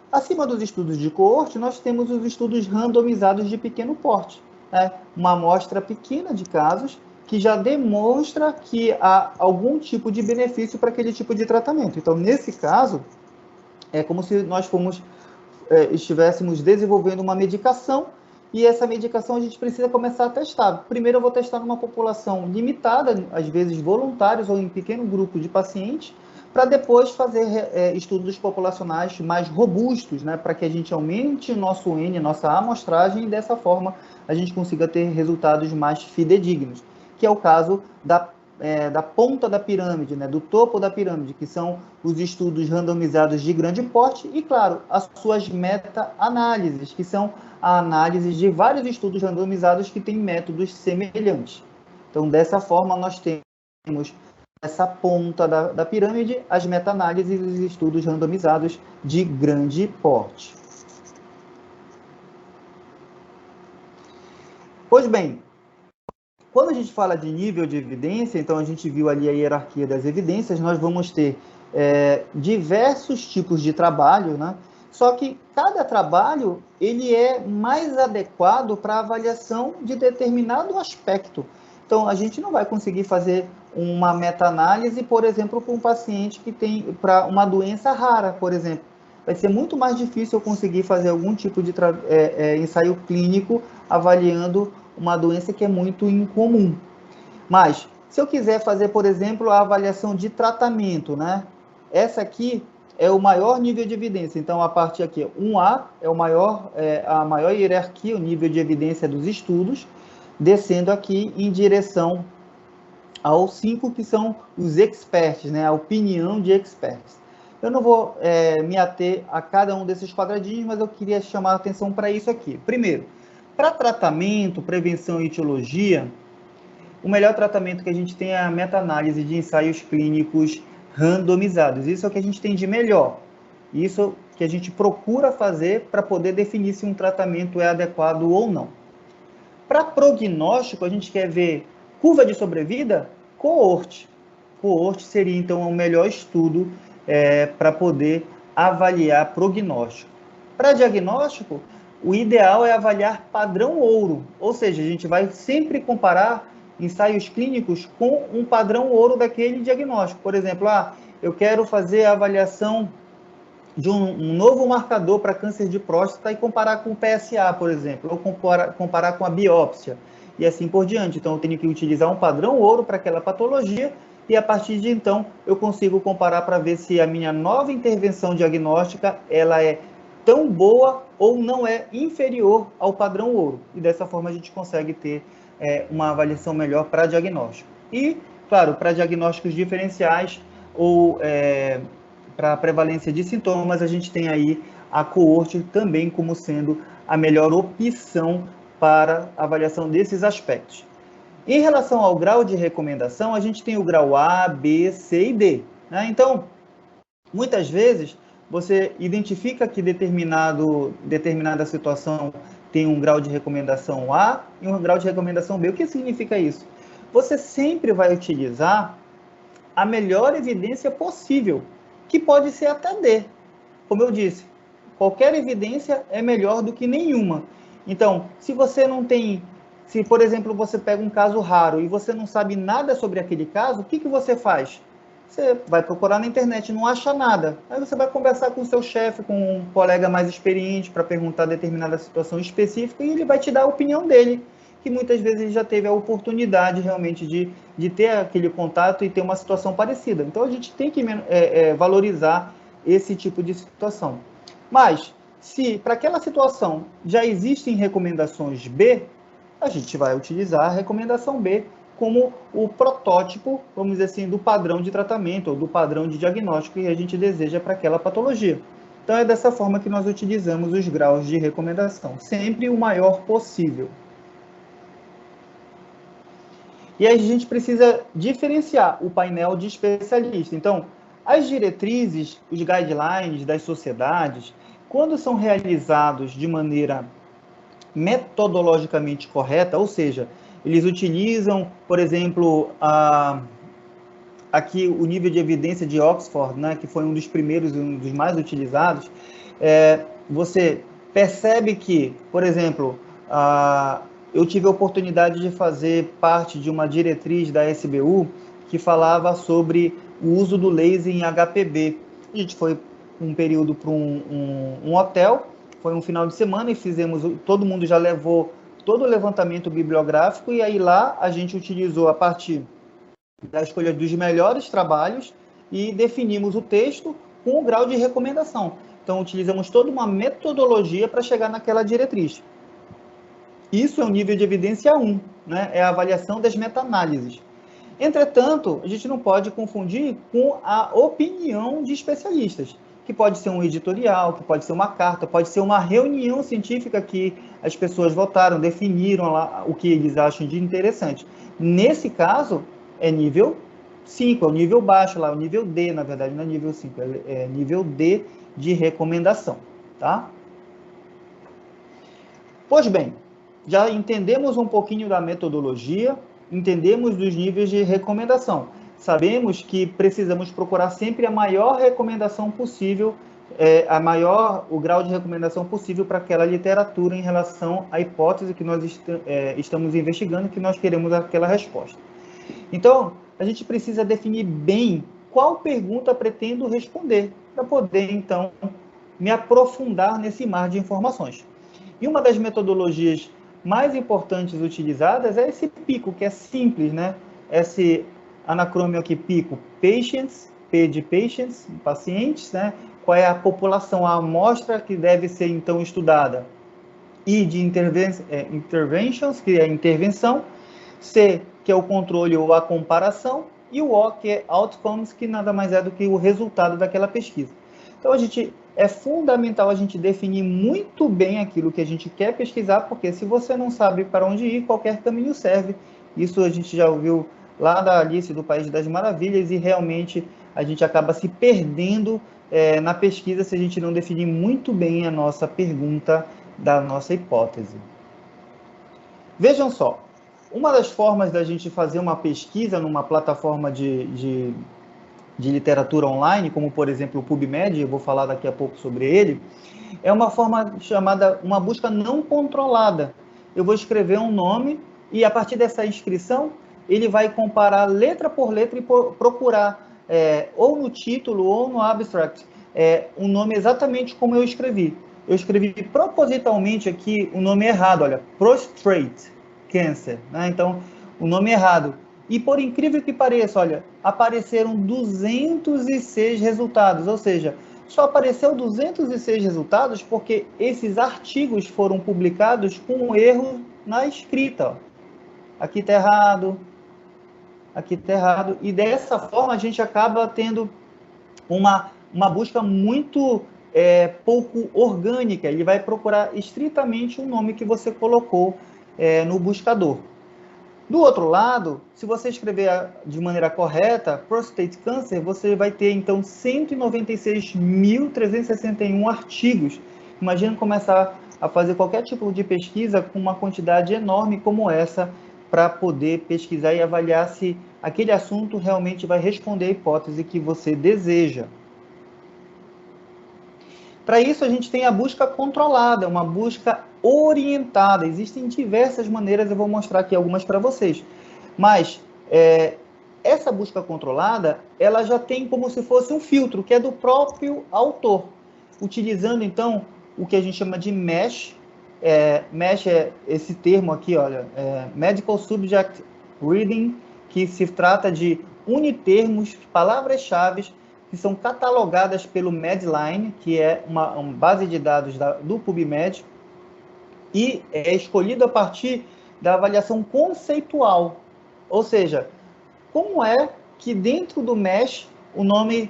Acima dos estudos de coorte, nós temos os estudos randomizados de pequeno porte, né? Uma amostra pequena de casos que já demonstra que há algum tipo de benefício para aquele tipo de tratamento. Então, nesse caso, é como se nós estivéssemos desenvolvendo uma medicação e essa medicação a gente precisa começar a testar. Primeiro eu vou testar numa população limitada, às vezes voluntários ou em pequeno grupo de pacientes, para depois fazer estudos populacionais mais robustos, né, para que a gente aumente o nosso N, nossa amostragem, e dessa forma a gente consiga ter resultados mais fidedignos, que é o caso da ponta da pirâmide, né, do topo da pirâmide, que são os estudos randomizados de grande porte e, claro, as suas meta-análises, que são a análise de vários estudos randomizados que têm métodos semelhantes. Então, dessa forma, nós temos essa ponta da pirâmide, as meta-análises e os estudos randomizados de grande porte. Pois bem, quando a gente fala de nível de evidência, então a gente viu ali a hierarquia das evidências, nós vamos ter diversos tipos de trabalho, né? Só que cada trabalho ele é mais adequado para a avaliação de determinado aspecto. Então, a gente não vai conseguir fazer uma meta-análise, por exemplo, para um paciente que tem para uma doença rara, por exemplo. Vai ser muito mais difícil eu conseguir fazer algum tipo de ensaio clínico avaliando uma doença que é muito incomum. Mas, se eu quiser fazer, por exemplo, a avaliação de tratamento, né? Essa aqui é o maior nível de evidência. Então, a parte aqui, 1A, é a maior hierarquia, o nível de evidência dos estudos, descendo aqui em direção aos 5, que são os experts, né? A opinião de experts. Eu não vou me ater a cada um desses quadradinhos, mas eu queria chamar a atenção para isso aqui. Primeiro, para tratamento, prevenção e etiologia, o melhor tratamento que a gente tem é a meta-análise de ensaios clínicos randomizados. Isso é o que a gente tem de melhor. Isso que a gente procura fazer para poder definir se um tratamento é adequado ou não. Para prognóstico, a gente quer ver curva de sobrevida, coorte. Coorte seria, então, o melhor estudo para poder avaliar prognóstico. Para diagnóstico, o ideal é avaliar padrão ouro, ou seja, a gente vai sempre comparar ensaios clínicos com um padrão ouro daquele diagnóstico. Por exemplo, eu quero fazer a avaliação de um novo marcador para câncer de próstata e comparar com o PSA, por exemplo, ou comparar com a biópsia, e assim por diante. Então, eu tenho que utilizar um padrão ouro para aquela patologia, e a partir de então, eu consigo comparar para ver se a minha nova intervenção diagnóstica, ela é tão boa ou não é inferior ao padrão ouro. E dessa forma, a gente consegue ter uma avaliação melhor para diagnóstico. E, claro, para diagnósticos diferenciais ou para a prevalência de sintomas, a gente tem aí a coorte também como sendo a melhor opção para avaliação desses aspectos. Em relação ao grau de recomendação, a gente tem o grau A, B, C e D. Né? Então, muitas vezes, você identifica que determinada situação tem um grau de recomendação A e um grau de recomendação B. O que significa isso? Você sempre vai utilizar a melhor evidência possível, que pode ser até D. Como eu disse, qualquer evidência é melhor do que nenhuma. Então, se você não tem... Se, por exemplo, você pega um caso raro e você não sabe nada sobre aquele caso, o que você faz? Você vai procurar na internet, não acha nada. Aí você vai conversar com o seu chefe, com um colega mais experiente para perguntar determinada situação específica e ele vai te dar a opinião dele, que muitas vezes ele já teve a oportunidade realmente de ter aquele contato e ter uma situação parecida. Então, a gente tem que valorizar esse tipo de situação. Mas, se para aquela situação já existem recomendações B, a gente vai utilizar a recomendação B como o protótipo, vamos dizer assim, do padrão de tratamento ou do padrão de diagnóstico que a gente deseja para aquela patologia. Então, é dessa forma que nós utilizamos os graus de recomendação, sempre o maior possível. E aí a gente precisa diferenciar o painel de especialista. Então, as diretrizes, os guidelines das sociedades, quando são realizados de maneira metodologicamente correta, ou seja, eles utilizam, por exemplo, aqui o nível de evidência de Oxford, né, que foi um dos primeiros e um dos mais utilizados, você percebe que, por exemplo, eu tive a oportunidade de fazer parte de uma diretriz da SBU que falava sobre o uso do laser em HPB. A gente foi um período para um hotel, foi um final de semana e todo mundo já levou todo o levantamento bibliográfico e aí lá a gente utilizou a partir da escolha dos melhores trabalhos e definimos o texto com o grau de recomendação. Então, utilizamos toda uma metodologia para chegar naquela diretriz. Isso é o nível de evidência 1, né? É a avaliação das meta-análises. Entretanto, a gente não pode confundir com a opinião de especialistas, que pode ser um editorial, que pode ser uma carta, pode ser uma reunião científica que as pessoas votaram, definiram lá o que eles acham de interessante. Nesse caso, é nível 5, é o nível baixo lá, o nível D, na verdade, não é nível 5, é nível D de recomendação, tá? Pois bem, já entendemos um pouquinho da metodologia, entendemos dos níveis de recomendação. Sabemos que precisamos procurar sempre a maior recomendação possível, o grau de recomendação possível para aquela literatura em relação à hipótese que nós estamos investigando, que nós queremos aquela resposta. Então, a gente precisa definir bem qual pergunta pretendo responder, para poder, então, me aprofundar nesse mar de informações. E uma das metodologias mais importantes utilizadas é esse PICO, que é simples, né? Esse anacrônimo aqui, PICO, Patients, P de Patients, pacientes, né? Qual é a população, a amostra que deve ser, então, estudada. I de Interventions, que é a intervenção. C, que é o controle ou a comparação. E o O, que é Outcomes, que nada mais é do que o resultado daquela pesquisa. Então, é fundamental a gente definir muito bem aquilo que a gente quer pesquisar, porque se você não sabe para onde ir, qualquer caminho serve. Isso a gente já ouviu lá da Alice do País das Maravilhas, e realmente a gente acaba se perdendo na pesquisa se a gente não definir muito bem a nossa pergunta da nossa hipótese. Vejam só, uma das formas da gente fazer uma pesquisa numa plataforma de de literatura online, como, por exemplo, o PubMed, eu vou falar daqui a pouco sobre ele, é uma forma chamada uma busca não controlada. Eu vou escrever um nome e, a partir dessa inscrição, ele vai comparar letra por letra e procurar, ou no título ou no abstract, um nome exatamente como eu escrevi. Eu escrevi propositalmente aqui o nome errado, olha, Prostate Cancer, né? Então, o nome errado. E, por incrível que pareça, olha, apareceram 206 resultados, ou seja, só apareceu 206 resultados porque esses artigos foram publicados com um erro na escrita. Ó. Aqui está errado, aqui está errado. E dessa forma a gente acaba tendo uma busca muito pouco orgânica. Ele vai procurar estritamente o nome que você colocou no buscador. Do outro lado, se você escrever de maneira correta, prostate cancer, você vai ter, então, 196.361 artigos. Imagina começar a fazer qualquer tipo de pesquisa com uma quantidade enorme como essa, para poder pesquisar e avaliar se aquele assunto realmente vai responder à hipótese que você deseja. Para isso, a gente tem a busca controlada, uma busca orientada. Existem diversas maneiras, eu vou mostrar aqui algumas para vocês. Mas essa busca controlada, ela já tem como se fosse um filtro, que é do próprio autor. Utilizando, então, o que a gente chama de MESH. MESH é esse termo aqui, olha, Medical Subject Reading, que se trata de unitermos, palavras-chave, que são catalogadas pelo Medline, que é uma base de dados do PubMed, e é escolhido a partir da avaliação conceitual. Ou seja, como é que dentro do MESH o nome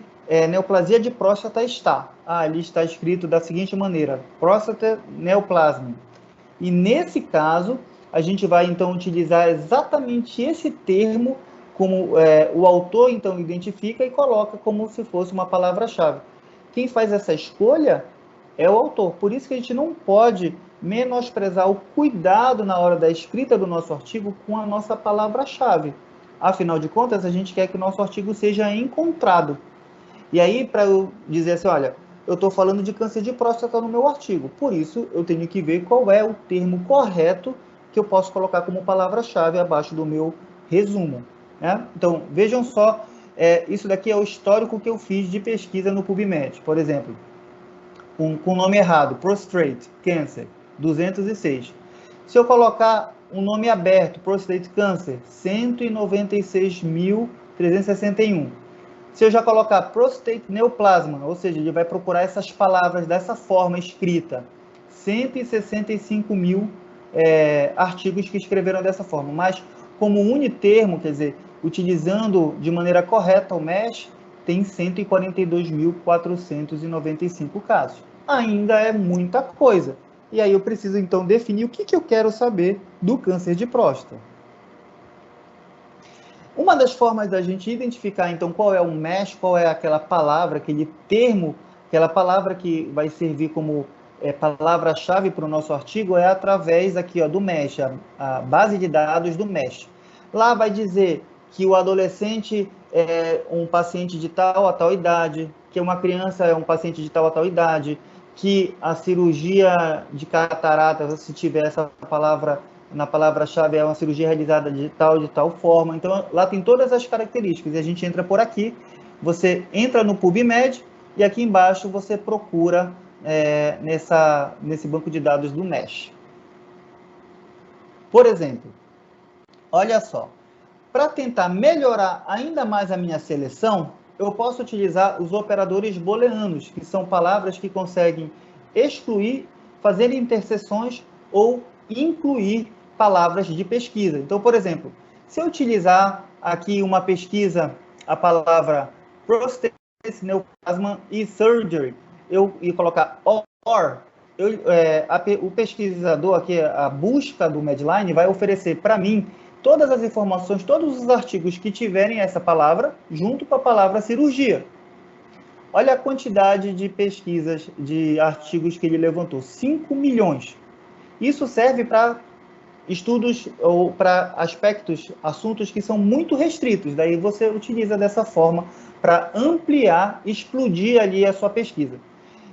neoplasia de próstata está? Ali está escrito da seguinte maneira, próstata neoplasma. E nesse caso, a gente vai então utilizar exatamente esse termo como o autor, então, identifica e coloca como se fosse uma palavra-chave. Quem faz essa escolha é o autor. Por isso que a gente não pode menosprezar o cuidado na hora da escrita do nosso artigo com a nossa palavra-chave. Afinal de contas, a gente quer que o nosso artigo seja encontrado. E aí, para eu dizer assim, olha, eu estou falando de câncer de próstata no meu artigo. Por isso, eu tenho que ver qual é o termo correto que eu posso colocar como palavra-chave abaixo do meu resumo. Né? Então, vejam só, isso daqui é o histórico que eu fiz de pesquisa no PubMed. Por exemplo, com o nome errado, Prostate Cancer, 206. Se eu colocar um nome aberto, Prostate Cancer, 196.361. Se eu já colocar Prostate Neoplasma, ou seja, ele vai procurar essas palavras dessa forma escrita, 165 mil artigos que escreveram dessa forma. Mas, como unitermo, quer dizer, utilizando de maneira correta o MESH, tem 142.495 casos. Ainda é muita coisa. E aí eu preciso, então, definir o que eu quero saber do câncer de próstata. Uma das formas da gente identificar, então, qual é o MESH, qual é aquela palavra, aquele termo, aquela palavra que vai servir como palavra-chave para o nosso artigo, é através aqui, ó, do MESH, a base de dados do MESH. Lá vai dizer que o adolescente é um paciente de tal a tal idade, que uma criança é um paciente de tal a tal idade, que a cirurgia de catarata, se tiver essa palavra na palavra-chave, é uma cirurgia realizada de tal forma. Então, lá tem todas as características. E a gente entra por aqui, você entra no PubMed e aqui embaixo você procura nesse banco de dados do MESH. Por exemplo, olha só, para tentar melhorar ainda mais a minha seleção, eu posso utilizar os operadores booleanos, que são palavras que conseguem excluir, fazer interseções ou incluir palavras de pesquisa. Então, por exemplo, se eu utilizar aqui uma pesquisa, a palavra prostate neoplasma e surgery, e colocar or, o pesquisador aqui, a busca do Medline, vai oferecer para mim todas as informações, todos os artigos que tiverem essa palavra, junto com a palavra cirurgia. Olha a quantidade de pesquisas, de artigos que ele levantou, 5 milhões. Isso serve para estudos ou para aspectos, assuntos que são muito restritos. Daí você utiliza dessa forma para ampliar, explodir ali a sua pesquisa.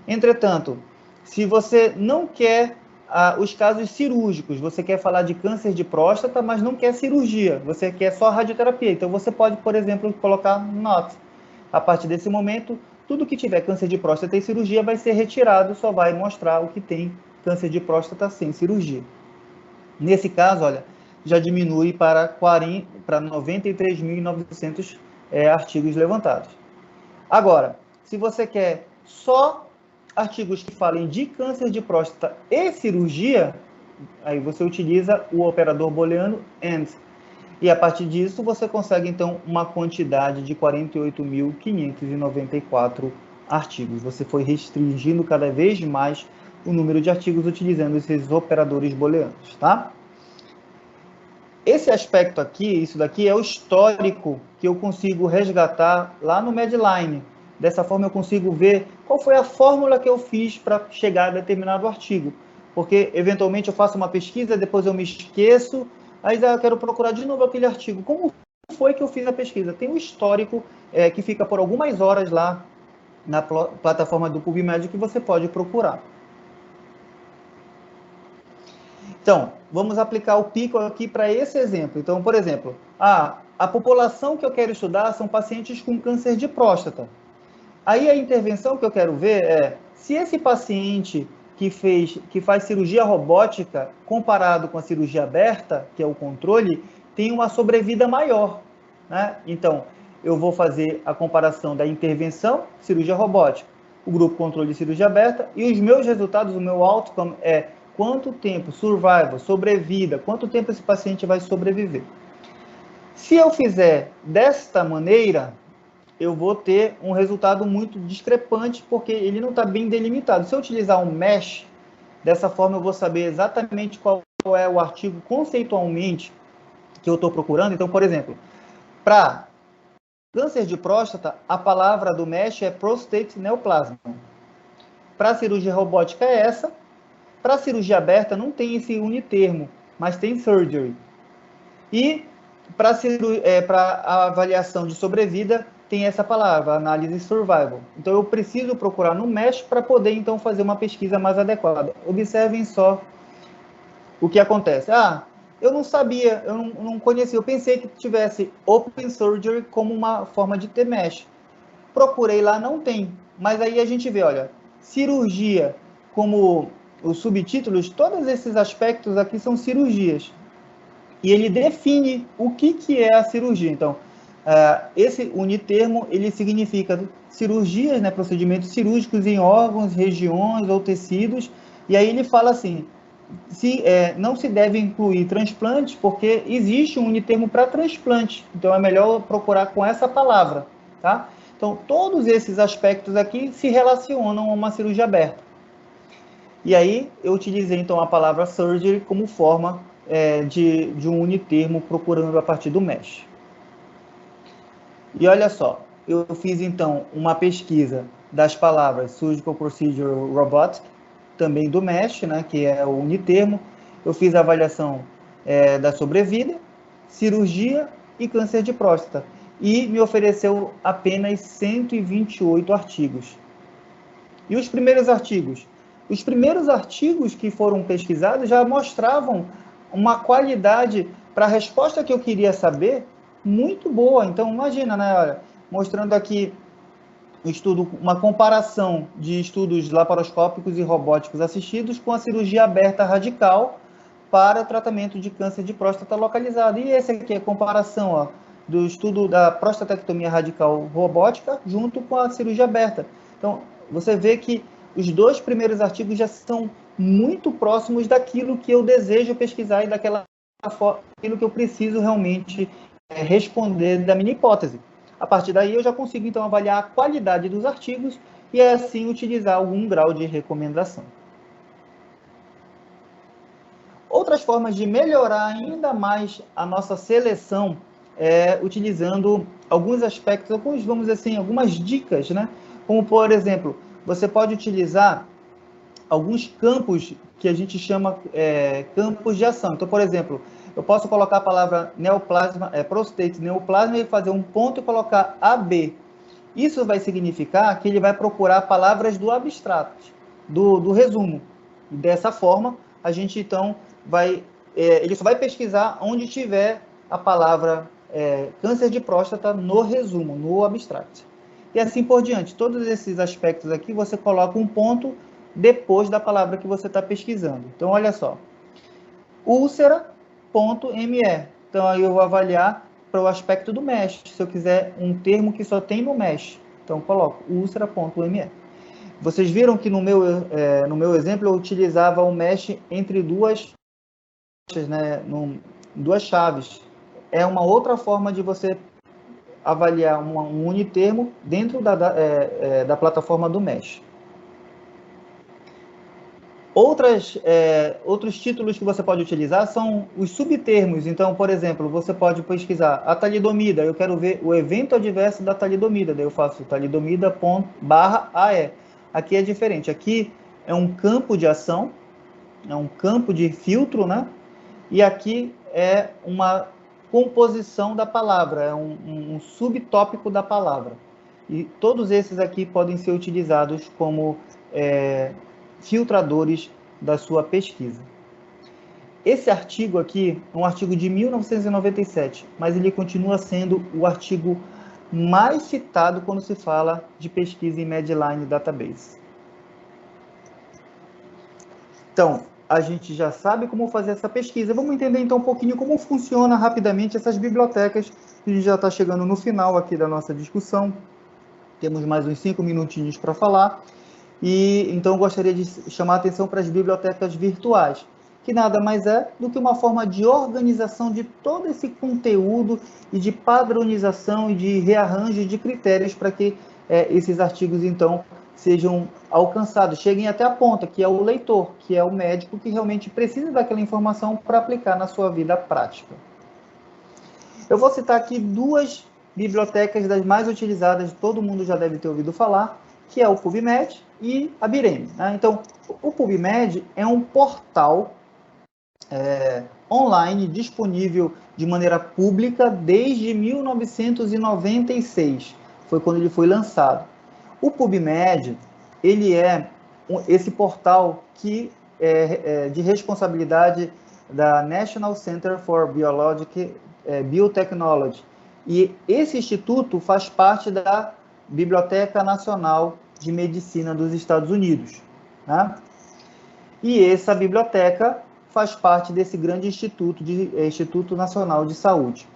Entretanto, se você não quer os casos cirúrgicos, você quer falar de câncer de próstata, mas não quer cirurgia, você quer só radioterapia. Então, você pode, por exemplo, colocar NOT. A partir desse momento, tudo que tiver câncer de próstata e cirurgia vai ser retirado, só vai mostrar o que tem câncer de próstata sem cirurgia. Nesse caso, olha, já diminui para 93.900 artigos levantados. Agora, se você quer só artigos que falem de câncer de próstata e cirurgia, aí você utiliza o operador booleano AND. E a partir disso, você consegue, então, uma quantidade de 48.594 artigos. Você foi restringindo cada vez mais o número de artigos utilizando esses operadores booleanos, tá? Esse aspecto aqui, isso daqui, é o histórico que eu consigo resgatar lá no Medline. Dessa forma, eu consigo ver qual foi a fórmula que eu fiz para chegar a determinado artigo. Porque, eventualmente, eu faço uma pesquisa, depois eu me esqueço, aí eu quero procurar de novo aquele artigo. Como foi que eu fiz a pesquisa? Tem um histórico que fica por algumas horas lá na plataforma do PubMed que você pode procurar. Então, vamos aplicar o Pico aqui para esse exemplo. Então, por exemplo, a população que eu quero estudar são pacientes com câncer de próstata. Aí a intervenção que eu quero ver é se esse paciente que faz cirurgia robótica, comparado com a cirurgia aberta, que é o controle, tem uma sobrevida maior, né? Então, eu vou fazer a comparação da intervenção, cirurgia robótica, o grupo controle de cirurgia aberta, e os meus resultados, o meu outcome é quanto tempo, survival, sobrevida, quanto tempo esse paciente vai sobreviver. Se eu fizer desta maneira, eu vou ter um resultado muito discrepante, porque ele não está bem delimitado. Se eu utilizar um mesh, dessa forma eu vou saber exatamente qual é o artigo conceitualmente que eu estou procurando. Então, por exemplo, para câncer de próstata, a palavra do mesh é prostate neoplasm. Para cirurgia robótica é essa. Para cirurgia aberta não tem esse unitermo, mas tem surgery. E para a avaliação de sobrevida, tem essa palavra, análise survival. Então, eu preciso procurar no mesh para poder, então, fazer uma pesquisa mais adequada. Observem só o que acontece. Eu não sabia, eu não conhecia, eu pensei que tivesse Open Surgery como uma forma de ter mesh. Procurei lá, não tem. Mas aí a gente vê, olha, cirurgia como os subtítulos, todos esses aspectos aqui são cirurgias. E ele define o que é a cirurgia. Então, esse unitermo, ele significa cirurgias, né, procedimentos cirúrgicos em órgãos, regiões ou tecidos. E aí ele fala assim, não se deve incluir transplantes, porque existe um unitermo para transplante. Então, é melhor procurar com essa palavra, tá? Então, todos esses aspectos aqui se relacionam a uma cirurgia aberta. E aí, eu utilizei, então, a palavra surgery como forma de um unitermo procurando a partir do mesh. E olha só, eu fiz, então, uma pesquisa das palavras Surgical Procedure Robotic, também do mesh, né, que é o unitermo. Eu fiz a avaliação da sobrevida, cirurgia e câncer de próstata. E me ofereceu apenas 128 artigos. E os primeiros artigos? Os primeiros artigos que foram pesquisados já mostravam uma qualidade para a resposta que eu queria saber muito boa. Então, imagina, né? Olha, mostrando aqui uma comparação de estudos laparoscópicos e robóticos assistidos com a cirurgia aberta radical para o tratamento de câncer de próstata localizado. E esse aqui é a comparação do estudo da prostatectomia radical robótica junto com a cirurgia aberta. Então, você vê que os dois primeiros artigos já são muito próximos daquilo que eu desejo pesquisar e daquilo que eu preciso realmente responder da minha hipótese. A partir daí, eu já consigo, então, avaliar a qualidade dos artigos e, assim, utilizar algum grau de recomendação. Outras formas de melhorar ainda mais a nossa seleção utilizando alguns aspectos, vamos dizer assim, algumas dicas, né? Como, por exemplo, você pode utilizar alguns campos que a gente chama campos de ação. Então, por exemplo, eu posso colocar a palavra neoplasma, prostate neoplasma e fazer um ponto e colocar AB. Isso vai significar que ele vai procurar palavras do abstrato, do resumo. Dessa forma, a gente então ele só vai pesquisar onde tiver a palavra câncer de próstata no resumo, no abstract. E assim por diante. Todos esses aspectos aqui, você coloca um ponto depois da palavra que você está pesquisando. Então, olha só. Úlcera.me. Então, aí eu vou avaliar para o aspecto do mesh. Se eu quiser um termo que só tem no mesh, então coloco úlcera.me. Vocês viram que no meu exemplo eu utilizava o mesh entre duas chaves. É uma outra forma de você avaliar um unitermo dentro da plataforma do mesh. Outros títulos que você pode utilizar são os subtermos. Então, por exemplo, você pode pesquisar a talidomida. Eu quero ver o evento adverso da talidomida. Daí eu faço talidomida./AE. Aqui é diferente. Aqui é um campo de ação, é um campo de filtro, né? E aqui é uma composição da palavra, é um subtópico da palavra. E todos esses aqui podem ser utilizados como filtradores da sua pesquisa. Esse artigo aqui é um artigo de 1997, mas ele continua sendo o artigo mais citado quando se fala de pesquisa em Medline Database. Então, a gente já sabe como fazer essa pesquisa. Vamos entender então um pouquinho como funciona rapidamente essas bibliotecas. A gente já está chegando no final aqui da nossa discussão. Temos mais uns 5 minutinhos para falar. E então eu gostaria de chamar a atenção para as bibliotecas virtuais, que nada mais é do que uma forma de organização de todo esse conteúdo e de padronização e de rearranjo de critérios para que esses artigos então sejam alcançados, cheguem até a ponta, que é o leitor, que é o médico que realmente precisa daquela informação para aplicar na sua vida prática. Eu vou citar aqui 2 bibliotecas das mais utilizadas, todo mundo já deve ter ouvido falar, que é o PubMed e a Bireme. Né? Então, o PubMed é um portal online disponível de maneira pública desde 1996, foi quando ele foi lançado. O PubMed, ele é esse portal que é de responsabilidade da National Center for Biotechnology. E esse instituto faz parte da Biblioteca Nacional de Medicina dos Estados Unidos. Né? E essa biblioteca faz parte desse grande Instituto Nacional de Saúde.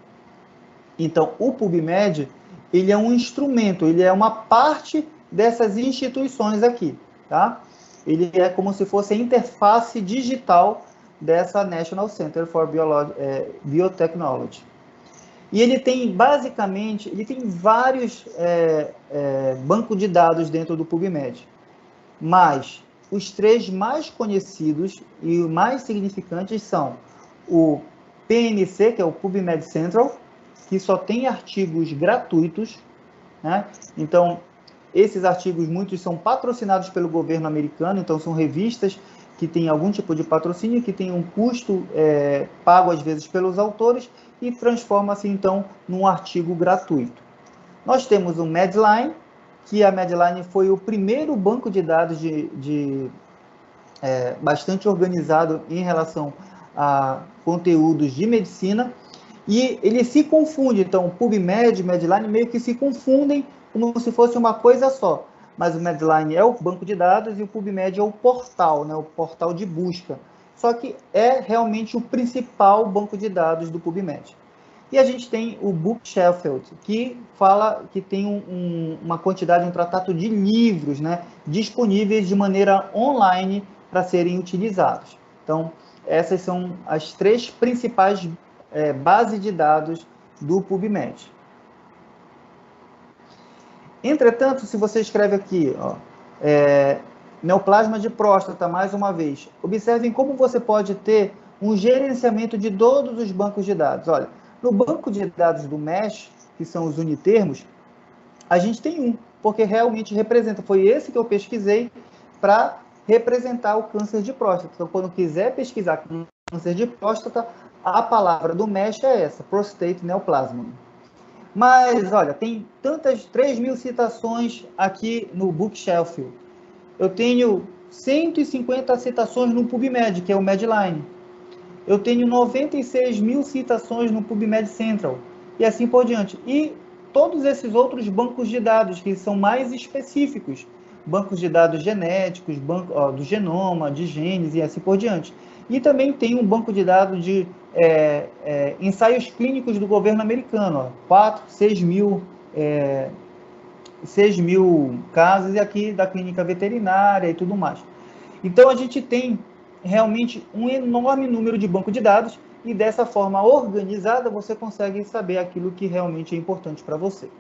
Então, o PubMed, ele é um instrumento, ele é uma parte dessas instituições aqui, tá? Ele é como se fosse a interface digital dessa National Center for Biotechnology. E ele tem, basicamente, vários bancos de dados dentro do PubMed, mas os 3 mais conhecidos e mais significantes são o PNC, que é o PubMed Central, que só tem artigos gratuitos, né? Então, esses artigos, muitos são patrocinados pelo governo americano, então são revistas que têm algum tipo de patrocínio, que tem um custo pago às vezes pelos autores e transforma-se então num artigo gratuito. Nós temos o Medline, que a Medline foi o primeiro banco de dados bastante organizado em relação a conteúdos de medicina, e ele se confunde, então PubMed e Medline meio que se confundem como se fosse uma coisa só, mas o Medline é o banco de dados e o PubMed é o portal, né, o portal de busca, só que é realmente o principal banco de dados do PubMed. E a gente tem o Bookshelf, que tem uma quantidade, um tratado de livros, né, disponíveis de maneira online para serem utilizados. Então, essas são as 3 principais bases de dados do PubMed. Entretanto, se você escreve aqui, neoplasma de próstata, mais uma vez, observem como você pode ter um gerenciamento de todos os bancos de dados. Olha, no banco de dados do MESH, que são os unitermos, a gente tem um, porque realmente representa. Foi esse que eu pesquisei para representar o câncer de próstata. Então, quando quiser pesquisar câncer de próstata, a palavra do MESH é essa, Prostate Neoplasm. Mas, olha, tem tantas 3.000 citações aqui no Bookshelf. Eu tenho 150 citações no PubMed, que é o Medline. Eu tenho 96.000 citações no PubMed Central, e assim por diante. E todos esses outros bancos de dados, que são mais específicos, bancos de dados genéticos, do genoma, de genes e assim por diante. E também tem um banco de dados de ensaios clínicos do governo americano, 6.000 casos, e aqui da clínica veterinária e tudo mais. Então, a gente tem realmente um enorme número de banco de dados, e dessa forma organizada você consegue saber aquilo que realmente é importante para você.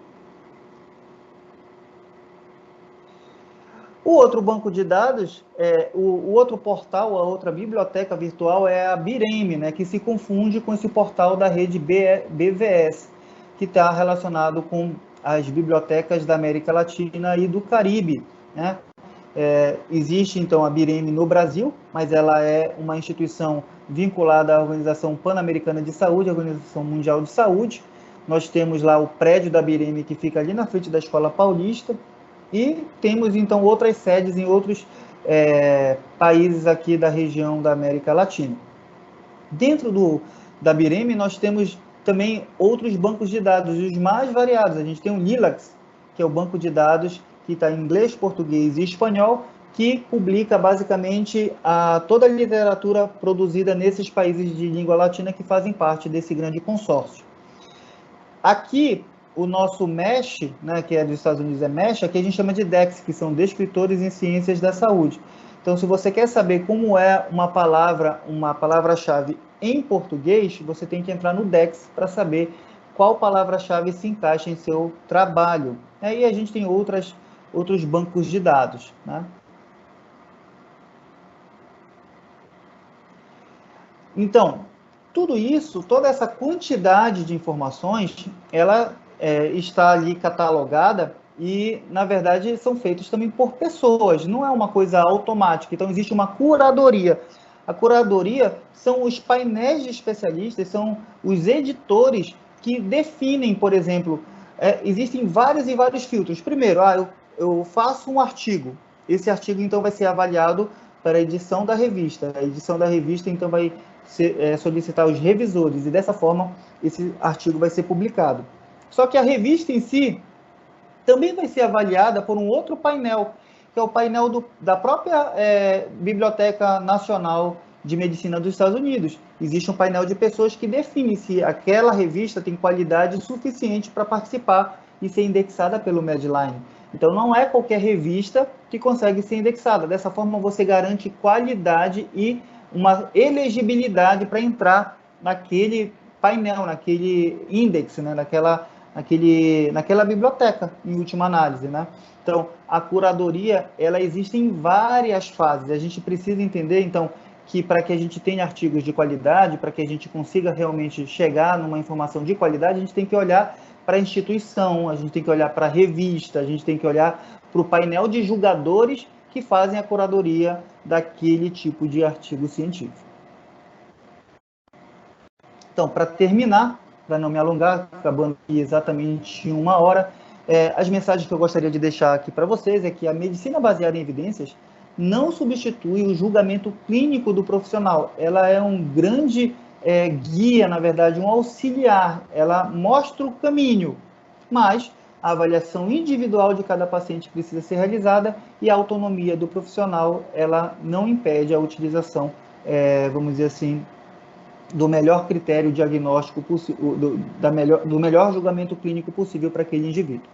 O outro banco de dados, o outro portal, a outra biblioteca virtual é a BIREM, né, que se confunde com esse portal da rede BVS, que está relacionado com as bibliotecas da América Latina e do Caribe, né? Existe, então, a BIREM no Brasil, mas ela é uma instituição vinculada à Organização Pan-Americana de Saúde, a Organização Mundial de Saúde. Nós temos lá o prédio da BIREM, que fica ali na frente da Escola Paulista, e temos, então, outras sedes em outros países aqui da região da América Latina. Dentro da BIREM, nós temos também outros bancos de dados, os mais variados. A gente tem o LILACS, que é o banco de dados que está em inglês, português e espanhol, que publica basicamente toda a literatura produzida nesses países de língua latina que fazem parte desse grande consórcio. Aqui, o nosso MESH, né, que é dos Estados Unidos, é MESH, aqui a gente chama de DEX, que são Descritores em Ciências da Saúde. Então, se você quer saber como é uma palavra-chave em português, você tem que entrar no DEX para saber qual palavra-chave se encaixa em seu trabalho. Aí a gente tem outros bancos de dados, né? Então, tudo isso, toda essa quantidade de informações, ela está ali catalogada e, na verdade, são feitos também por pessoas, não é uma coisa automática. Então, existe uma curadoria. A curadoria são os painéis de especialistas, são os editores que definem, por exemplo, existem vários e vários filtros. Primeiro, eu faço um artigo. Esse artigo, então, vai ser avaliado para a edição da revista. A edição da revista, então, vai solicitar os revisores, e dessa forma, esse artigo vai ser publicado. Só que a revista em si também vai ser avaliada por um outro painel, que é o painel da própria Biblioteca Nacional de Medicina dos Estados Unidos. Existe um painel de pessoas que define se aquela revista tem qualidade suficiente para participar e ser indexada pelo Medline. Então, não é qualquer revista que consegue ser indexada. Dessa forma, você garante qualidade e uma elegibilidade para entrar naquele painel, naquele índice, né? naquela biblioteca, em última análise, né? Então, a curadoria, ela existe em várias fases. A gente precisa entender, então, que para que a gente tenha artigos de qualidade, para que a gente consiga realmente chegar numa informação de qualidade, a gente tem que olhar para a instituição, a gente tem que olhar para a revista, a gente tem que olhar para o painel de julgadores que fazem a curadoria daquele tipo de artigo científico. Então, para terminar, para não me alongar, acabando aqui exatamente 1 hora, as mensagens que eu gostaria de deixar aqui para vocês é que a medicina baseada em evidências não substitui o julgamento clínico do profissional. Ela é um grande guia, na verdade, um auxiliar. Ela mostra o caminho, mas a avaliação individual de cada paciente precisa ser realizada, e a autonomia do profissional, ela não impede a utilização, vamos dizer assim, do melhor critério diagnóstico possível, do melhor julgamento clínico possível para aquele indivíduo.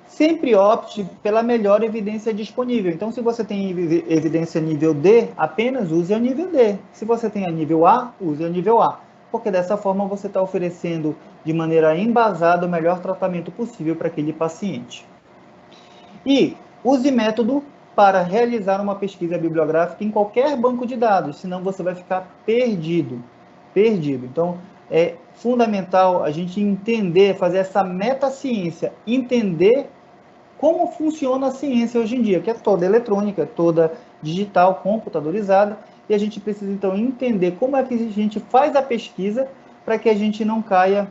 Sempre opte pela melhor evidência disponível. Então, se você tem evidência nível D, apenas use a nível D. Se você tem a nível A, use a nível A. Porque dessa forma você está oferecendo de maneira embasada o melhor tratamento possível para aquele paciente. E use método para realizar uma pesquisa bibliográfica em qualquer banco de dados, senão você vai ficar perdido. Então, é fundamental a gente entender, fazer essa metaciência, entender como funciona a ciência hoje em dia, que é toda eletrônica, toda digital, computadorizada, e a gente precisa, então, entender como é que a gente faz a pesquisa para que a gente não caia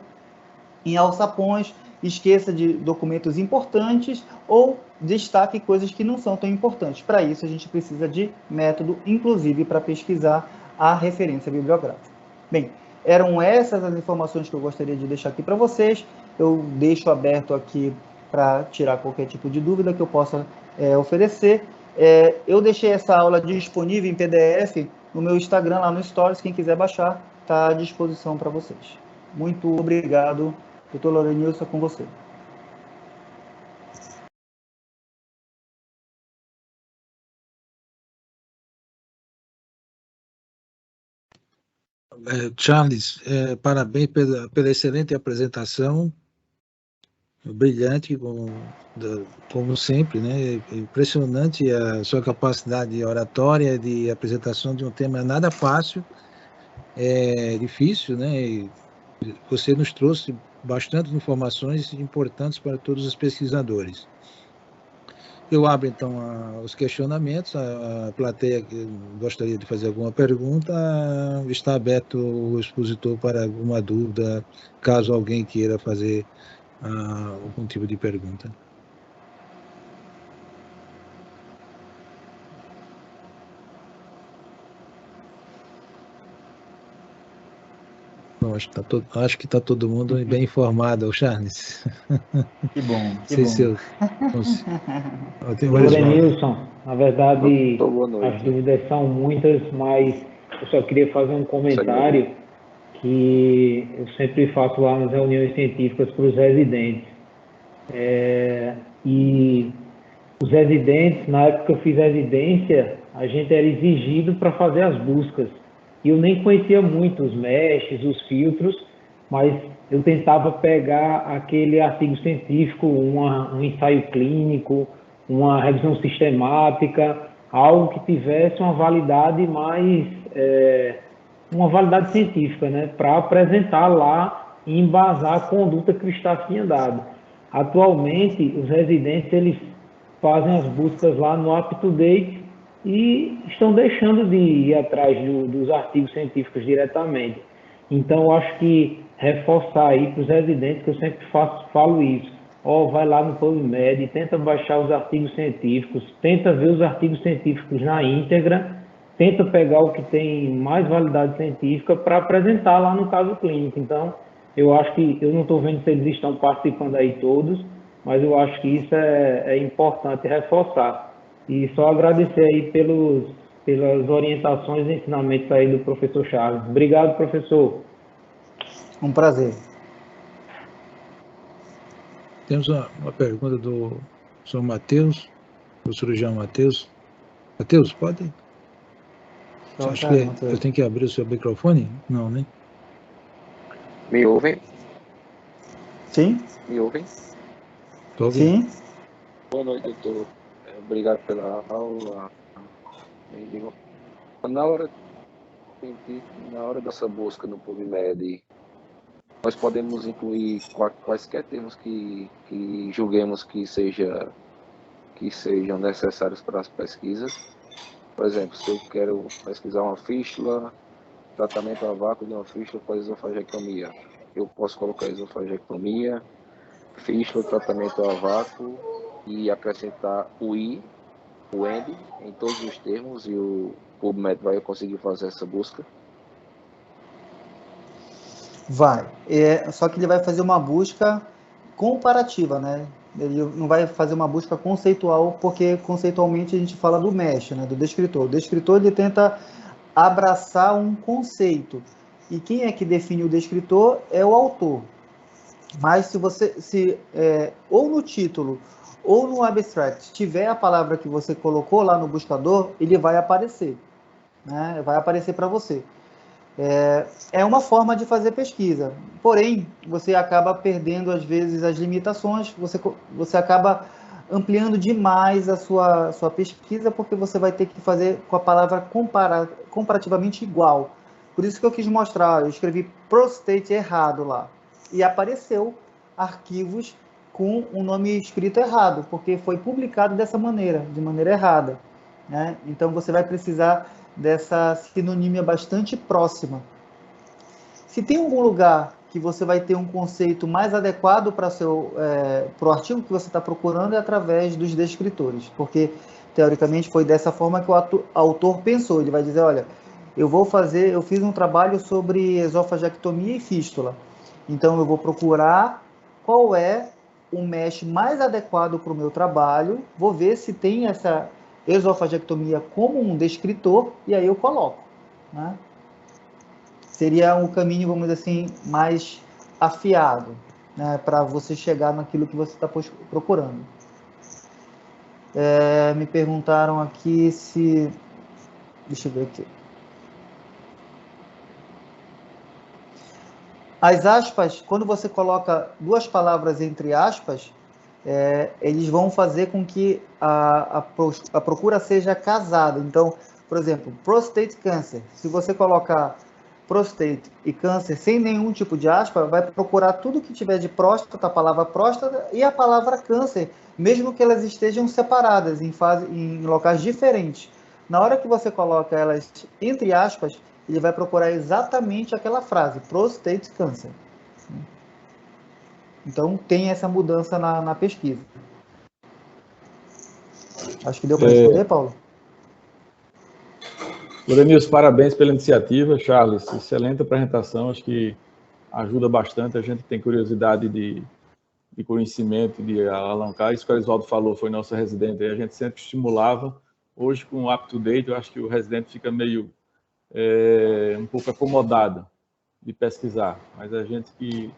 em alçapões, esqueça de documentos importantes ou destaque coisas que não são tão importantes. Para isso, a gente precisa de método, inclusive, para pesquisar a referência bibliográfica. Bem, eram essas as informações que eu gostaria de deixar aqui para vocês. Eu deixo aberto aqui para tirar qualquer tipo de dúvida que eu possa oferecer. Eu deixei essa aula disponível em PDF no meu Instagram, lá no Stories. Quem quiser baixar, está à disposição para vocês. Muito obrigado, doutor Lourenilson, com você. Charles, parabéns pela excelente apresentação, brilhante, como sempre, né? Impressionante a sua capacidade de oratória, de apresentação de um tema nada fácil, difícil, né? E você nos trouxe bastante informações importantes para todos os pesquisadores. Eu abro, então, os questionamentos. A plateia que gostaria de fazer alguma pergunta, está aberto o expositor para alguma dúvida, caso alguém queira fazer algum tipo de pergunta. Bom, acho que está todo mundo bem informado, Charles. Que bom, que bom. Lourenilson, na verdade, as dúvidas são muitas, mas eu só queria fazer um comentário que eu sempre faço lá nas reuniões científicas para os residentes. E os residentes, na época que eu fiz residência, a gente era exigido para fazer as buscas. E eu nem conhecia muito os meshes, os filtros, mas eu tentava pegar aquele artigo científico, um ensaio clínico, uma revisão sistemática, algo que tivesse uma validade mais, uma validade científica, né, para apresentar lá e embasar a conduta que o staff tinha dado. Atualmente, os residentes, eles fazem as buscas lá no UpToDate e estão deixando de ir atrás dos artigos científicos diretamente. Então, eu acho que reforçar aí para os residentes, que eu sempre falo isso, vai lá no PubMed, tenta baixar os artigos científicos, tenta ver os artigos científicos na íntegra, tenta pegar o que tem mais validade científica para apresentar lá no caso clínico. Então, eu acho que, eu não estou vendo se eles estão participando aí todos, mas eu acho que isso é importante reforçar. E só agradecer aí pelas orientações e ensinamentos aí do professor Charles. Obrigado, professor. Um prazer. Temos uma pergunta do Sr. Matheus, do cirurgião Matheus. Matheus, pode? Então, acho que eu tenho que abrir o seu microfone? Não, né? Me ouvem? Sim. Me ouvem? Sim. Boa noite, doutor. Obrigado pela aula. Na hora dessa busca no PubMed, nós podemos incluir quaisquer termos que julguemos que sejam necessários para as pesquisas. Por exemplo, se eu quero pesquisar uma fístula, tratamento a vácuo de uma fístula com esofagectomia, eu posso colocar esofagectomia, fístula, tratamento a vácuo e acrescentar o I, o END, em todos os termos, e o PubMed vai conseguir fazer essa busca? Vai. Só que ele vai fazer uma busca comparativa, né? Ele não vai fazer uma busca conceitual, porque conceitualmente a gente fala do mesh, né? Do descritor. O descritor, ele tenta abraçar um conceito. E quem é que define o descritor é o autor. Mas se você, ou no título ou no abstract tiver a palavra que você colocou lá no buscador, ele vai aparecer, né? Vai aparecer para você. É uma forma de fazer pesquisa, porém, você acaba perdendo, às vezes, as limitações, você acaba ampliando demais a sua pesquisa, porque você vai ter que fazer com a palavra comparativamente igual. Por isso que eu quis mostrar, eu escrevi prostate errado lá, e apareceu arquivos com um nome escrito errado, porque foi publicado dessa maneira, de maneira errada, né? Então você vai precisar dessa sinonímia bastante próxima. Se tem algum lugar que você vai ter um conceito mais adequado para o artigo que você está procurando, é através dos descritores, porque teoricamente foi dessa forma que o autor pensou. Ele vai dizer, olha, eu fiz um trabalho sobre esofagectomia e fístula, então eu vou procurar qual é o mesh mais adequado para o meu trabalho, vou ver se tem essa esofagectomia como um descritor, e aí eu coloco, né? Seria um caminho, vamos dizer assim, mais afiado, né, para você chegar naquilo que você está procurando. Me perguntaram aqui se... Deixa eu ver aqui. As aspas, quando você coloca duas palavras entre aspas, eles vão fazer com que a procura seja casada. Então, por exemplo, prostate cancer. Se você colocar prostate e câncer sem nenhum tipo de aspa, vai procurar tudo que tiver de próstata, a palavra próstata e a palavra câncer, mesmo que elas estejam separadas em locais diferentes. Na hora que você coloca elas entre aspas, ele vai procurar exatamente aquela frase, prostate cancer. Então, tem essa mudança na pesquisa. Acho que deu para responder, Paulo? Lorenilson, parabéns pela iniciativa. Charles, excelente apresentação, acho que ajuda bastante. A gente tem curiosidade de conhecimento, de alancar. Isso que o Oswaldo falou, foi nosso residente, a gente sempre estimulava. Hoje, com o up-to-date, eu acho que o residente fica meio um pouco acomodado de pesquisar, mas a gente que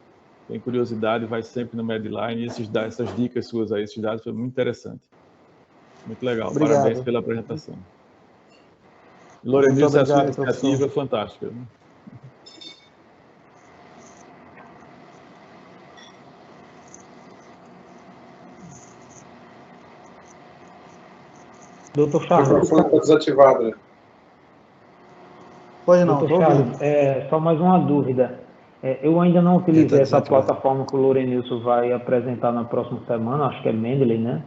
tem curiosidade vai sempre no Medline, e essas dicas suas aí, esses dados, foi muito interessante. Muito legal. Obrigado. Parabéns pela apresentação. Lorenilson, a sua iniciativa é fantástica. Né? Doutor Charles. O microfone está desativado, né? Pois não, Doutor Charles, só mais uma dúvida. Eu ainda não utilizei essa plataforma que o Lorenilson vai apresentar na próxima semana, acho que é Mendeley, né?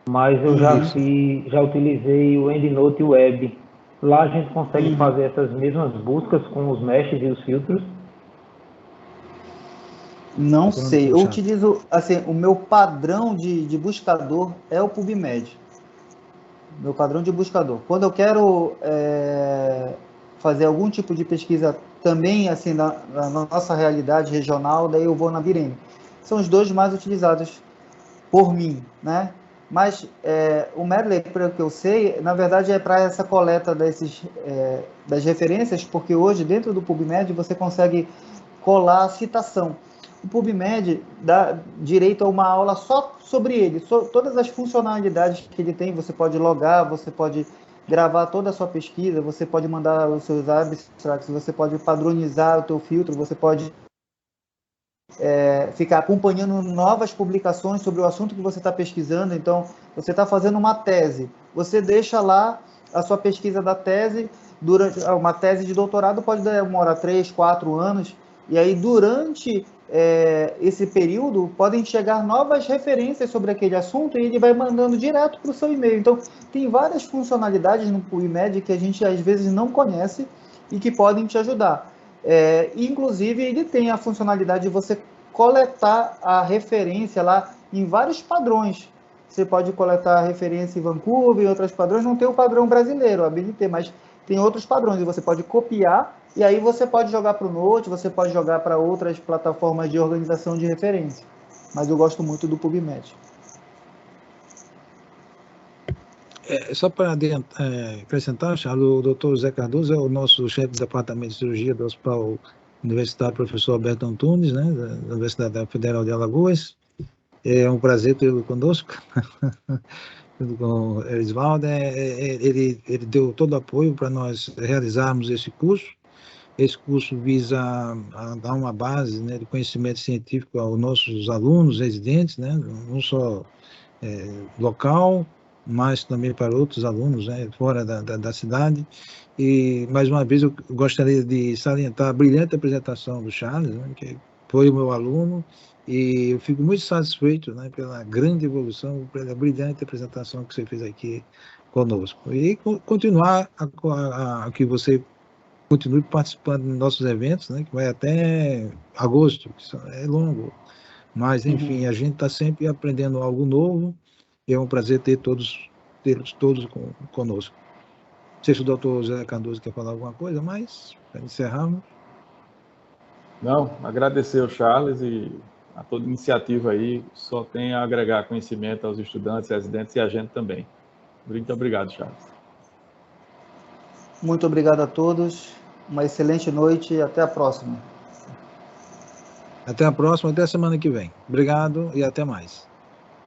Mas eu já utilizei o EndNote Web. Lá a gente consegue fazer essas mesmas buscas com os meshes e os filtros? Não sei. Eu utilizo, assim, o meu padrão de buscador é o PubMed. Meu padrão de buscador. Quando eu quero fazer algum tipo de pesquisa também, assim, na nossa realidade regional, daí eu vou na Virene. São os dois mais utilizados por mim, né? Mas o Mendeley, pelo que eu sei, na verdade é para essa coleta das referências, porque hoje, dentro do PubMed, você consegue colar a citação. O PubMed dá direito a uma aula só sobre ele, todas as funcionalidades que ele tem, você pode logar, você pode gravar toda a sua pesquisa, você pode mandar os seus abstracts, você pode padronizar o teu filtro, você pode ficar acompanhando novas publicações sobre o assunto que você está pesquisando. Então, você está fazendo uma tese, você deixa lá a sua pesquisa da tese, durante uma tese de doutorado pode demorar 3, 4 anos, e aí durante esse período podem chegar novas referências sobre aquele assunto e ele vai mandando direto para o seu e-mail. Então, tem várias funcionalidades no PubMed que a gente às vezes não conhece e que podem te ajudar. Inclusive, ele tem a funcionalidade de você coletar a referência lá em vários padrões. Você pode coletar a referência em Vancouver, em outros padrões. Não tem o padrão brasileiro, a BNT, mas tem outros padrões. E você pode copiar, e aí você pode jogar para o Note, você pode jogar para outras plataformas de organização de referência. Mas eu gosto muito do PubMed. Só para acrescentar, Charles, o doutor Zé Cardoso é o nosso chefe do departamento de cirurgia do Hospital Universitário Professor Alberto Antunes, né, da Universidade Federal de Alagoas. É um prazer tê-lo conosco, junto com o Erisvaldo. Ele deu todo o apoio para nós realizarmos esse curso. Esse curso visa a dar uma base, né, de conhecimento científico aos nossos alunos residentes, né, não só local, mas também para outros alunos, né, fora da cidade. E, mais uma vez, eu gostaria de salientar a brilhante apresentação do Charles, né, que foi o meu aluno, e eu fico muito satisfeito, né, pela grande evolução, pela brilhante apresentação que você fez aqui conosco. E continuar a que você continue participando dos nossos eventos, né, que vai até agosto, que é longo. Mas, enfim, a gente está sempre aprendendo algo novo, e é um prazer tê-los todos conosco. Não sei se o doutor José Cardoso quer falar alguma coisa, mas, para encerrarmos. Não, agradecer ao Charles e a toda iniciativa aí, só tem a agregar conhecimento aos estudantes, residentes e a gente também. Muito obrigado, Charles. Muito obrigado a todos, uma excelente noite e até a próxima. Até a próxima, até a semana que vem. Obrigado e até mais.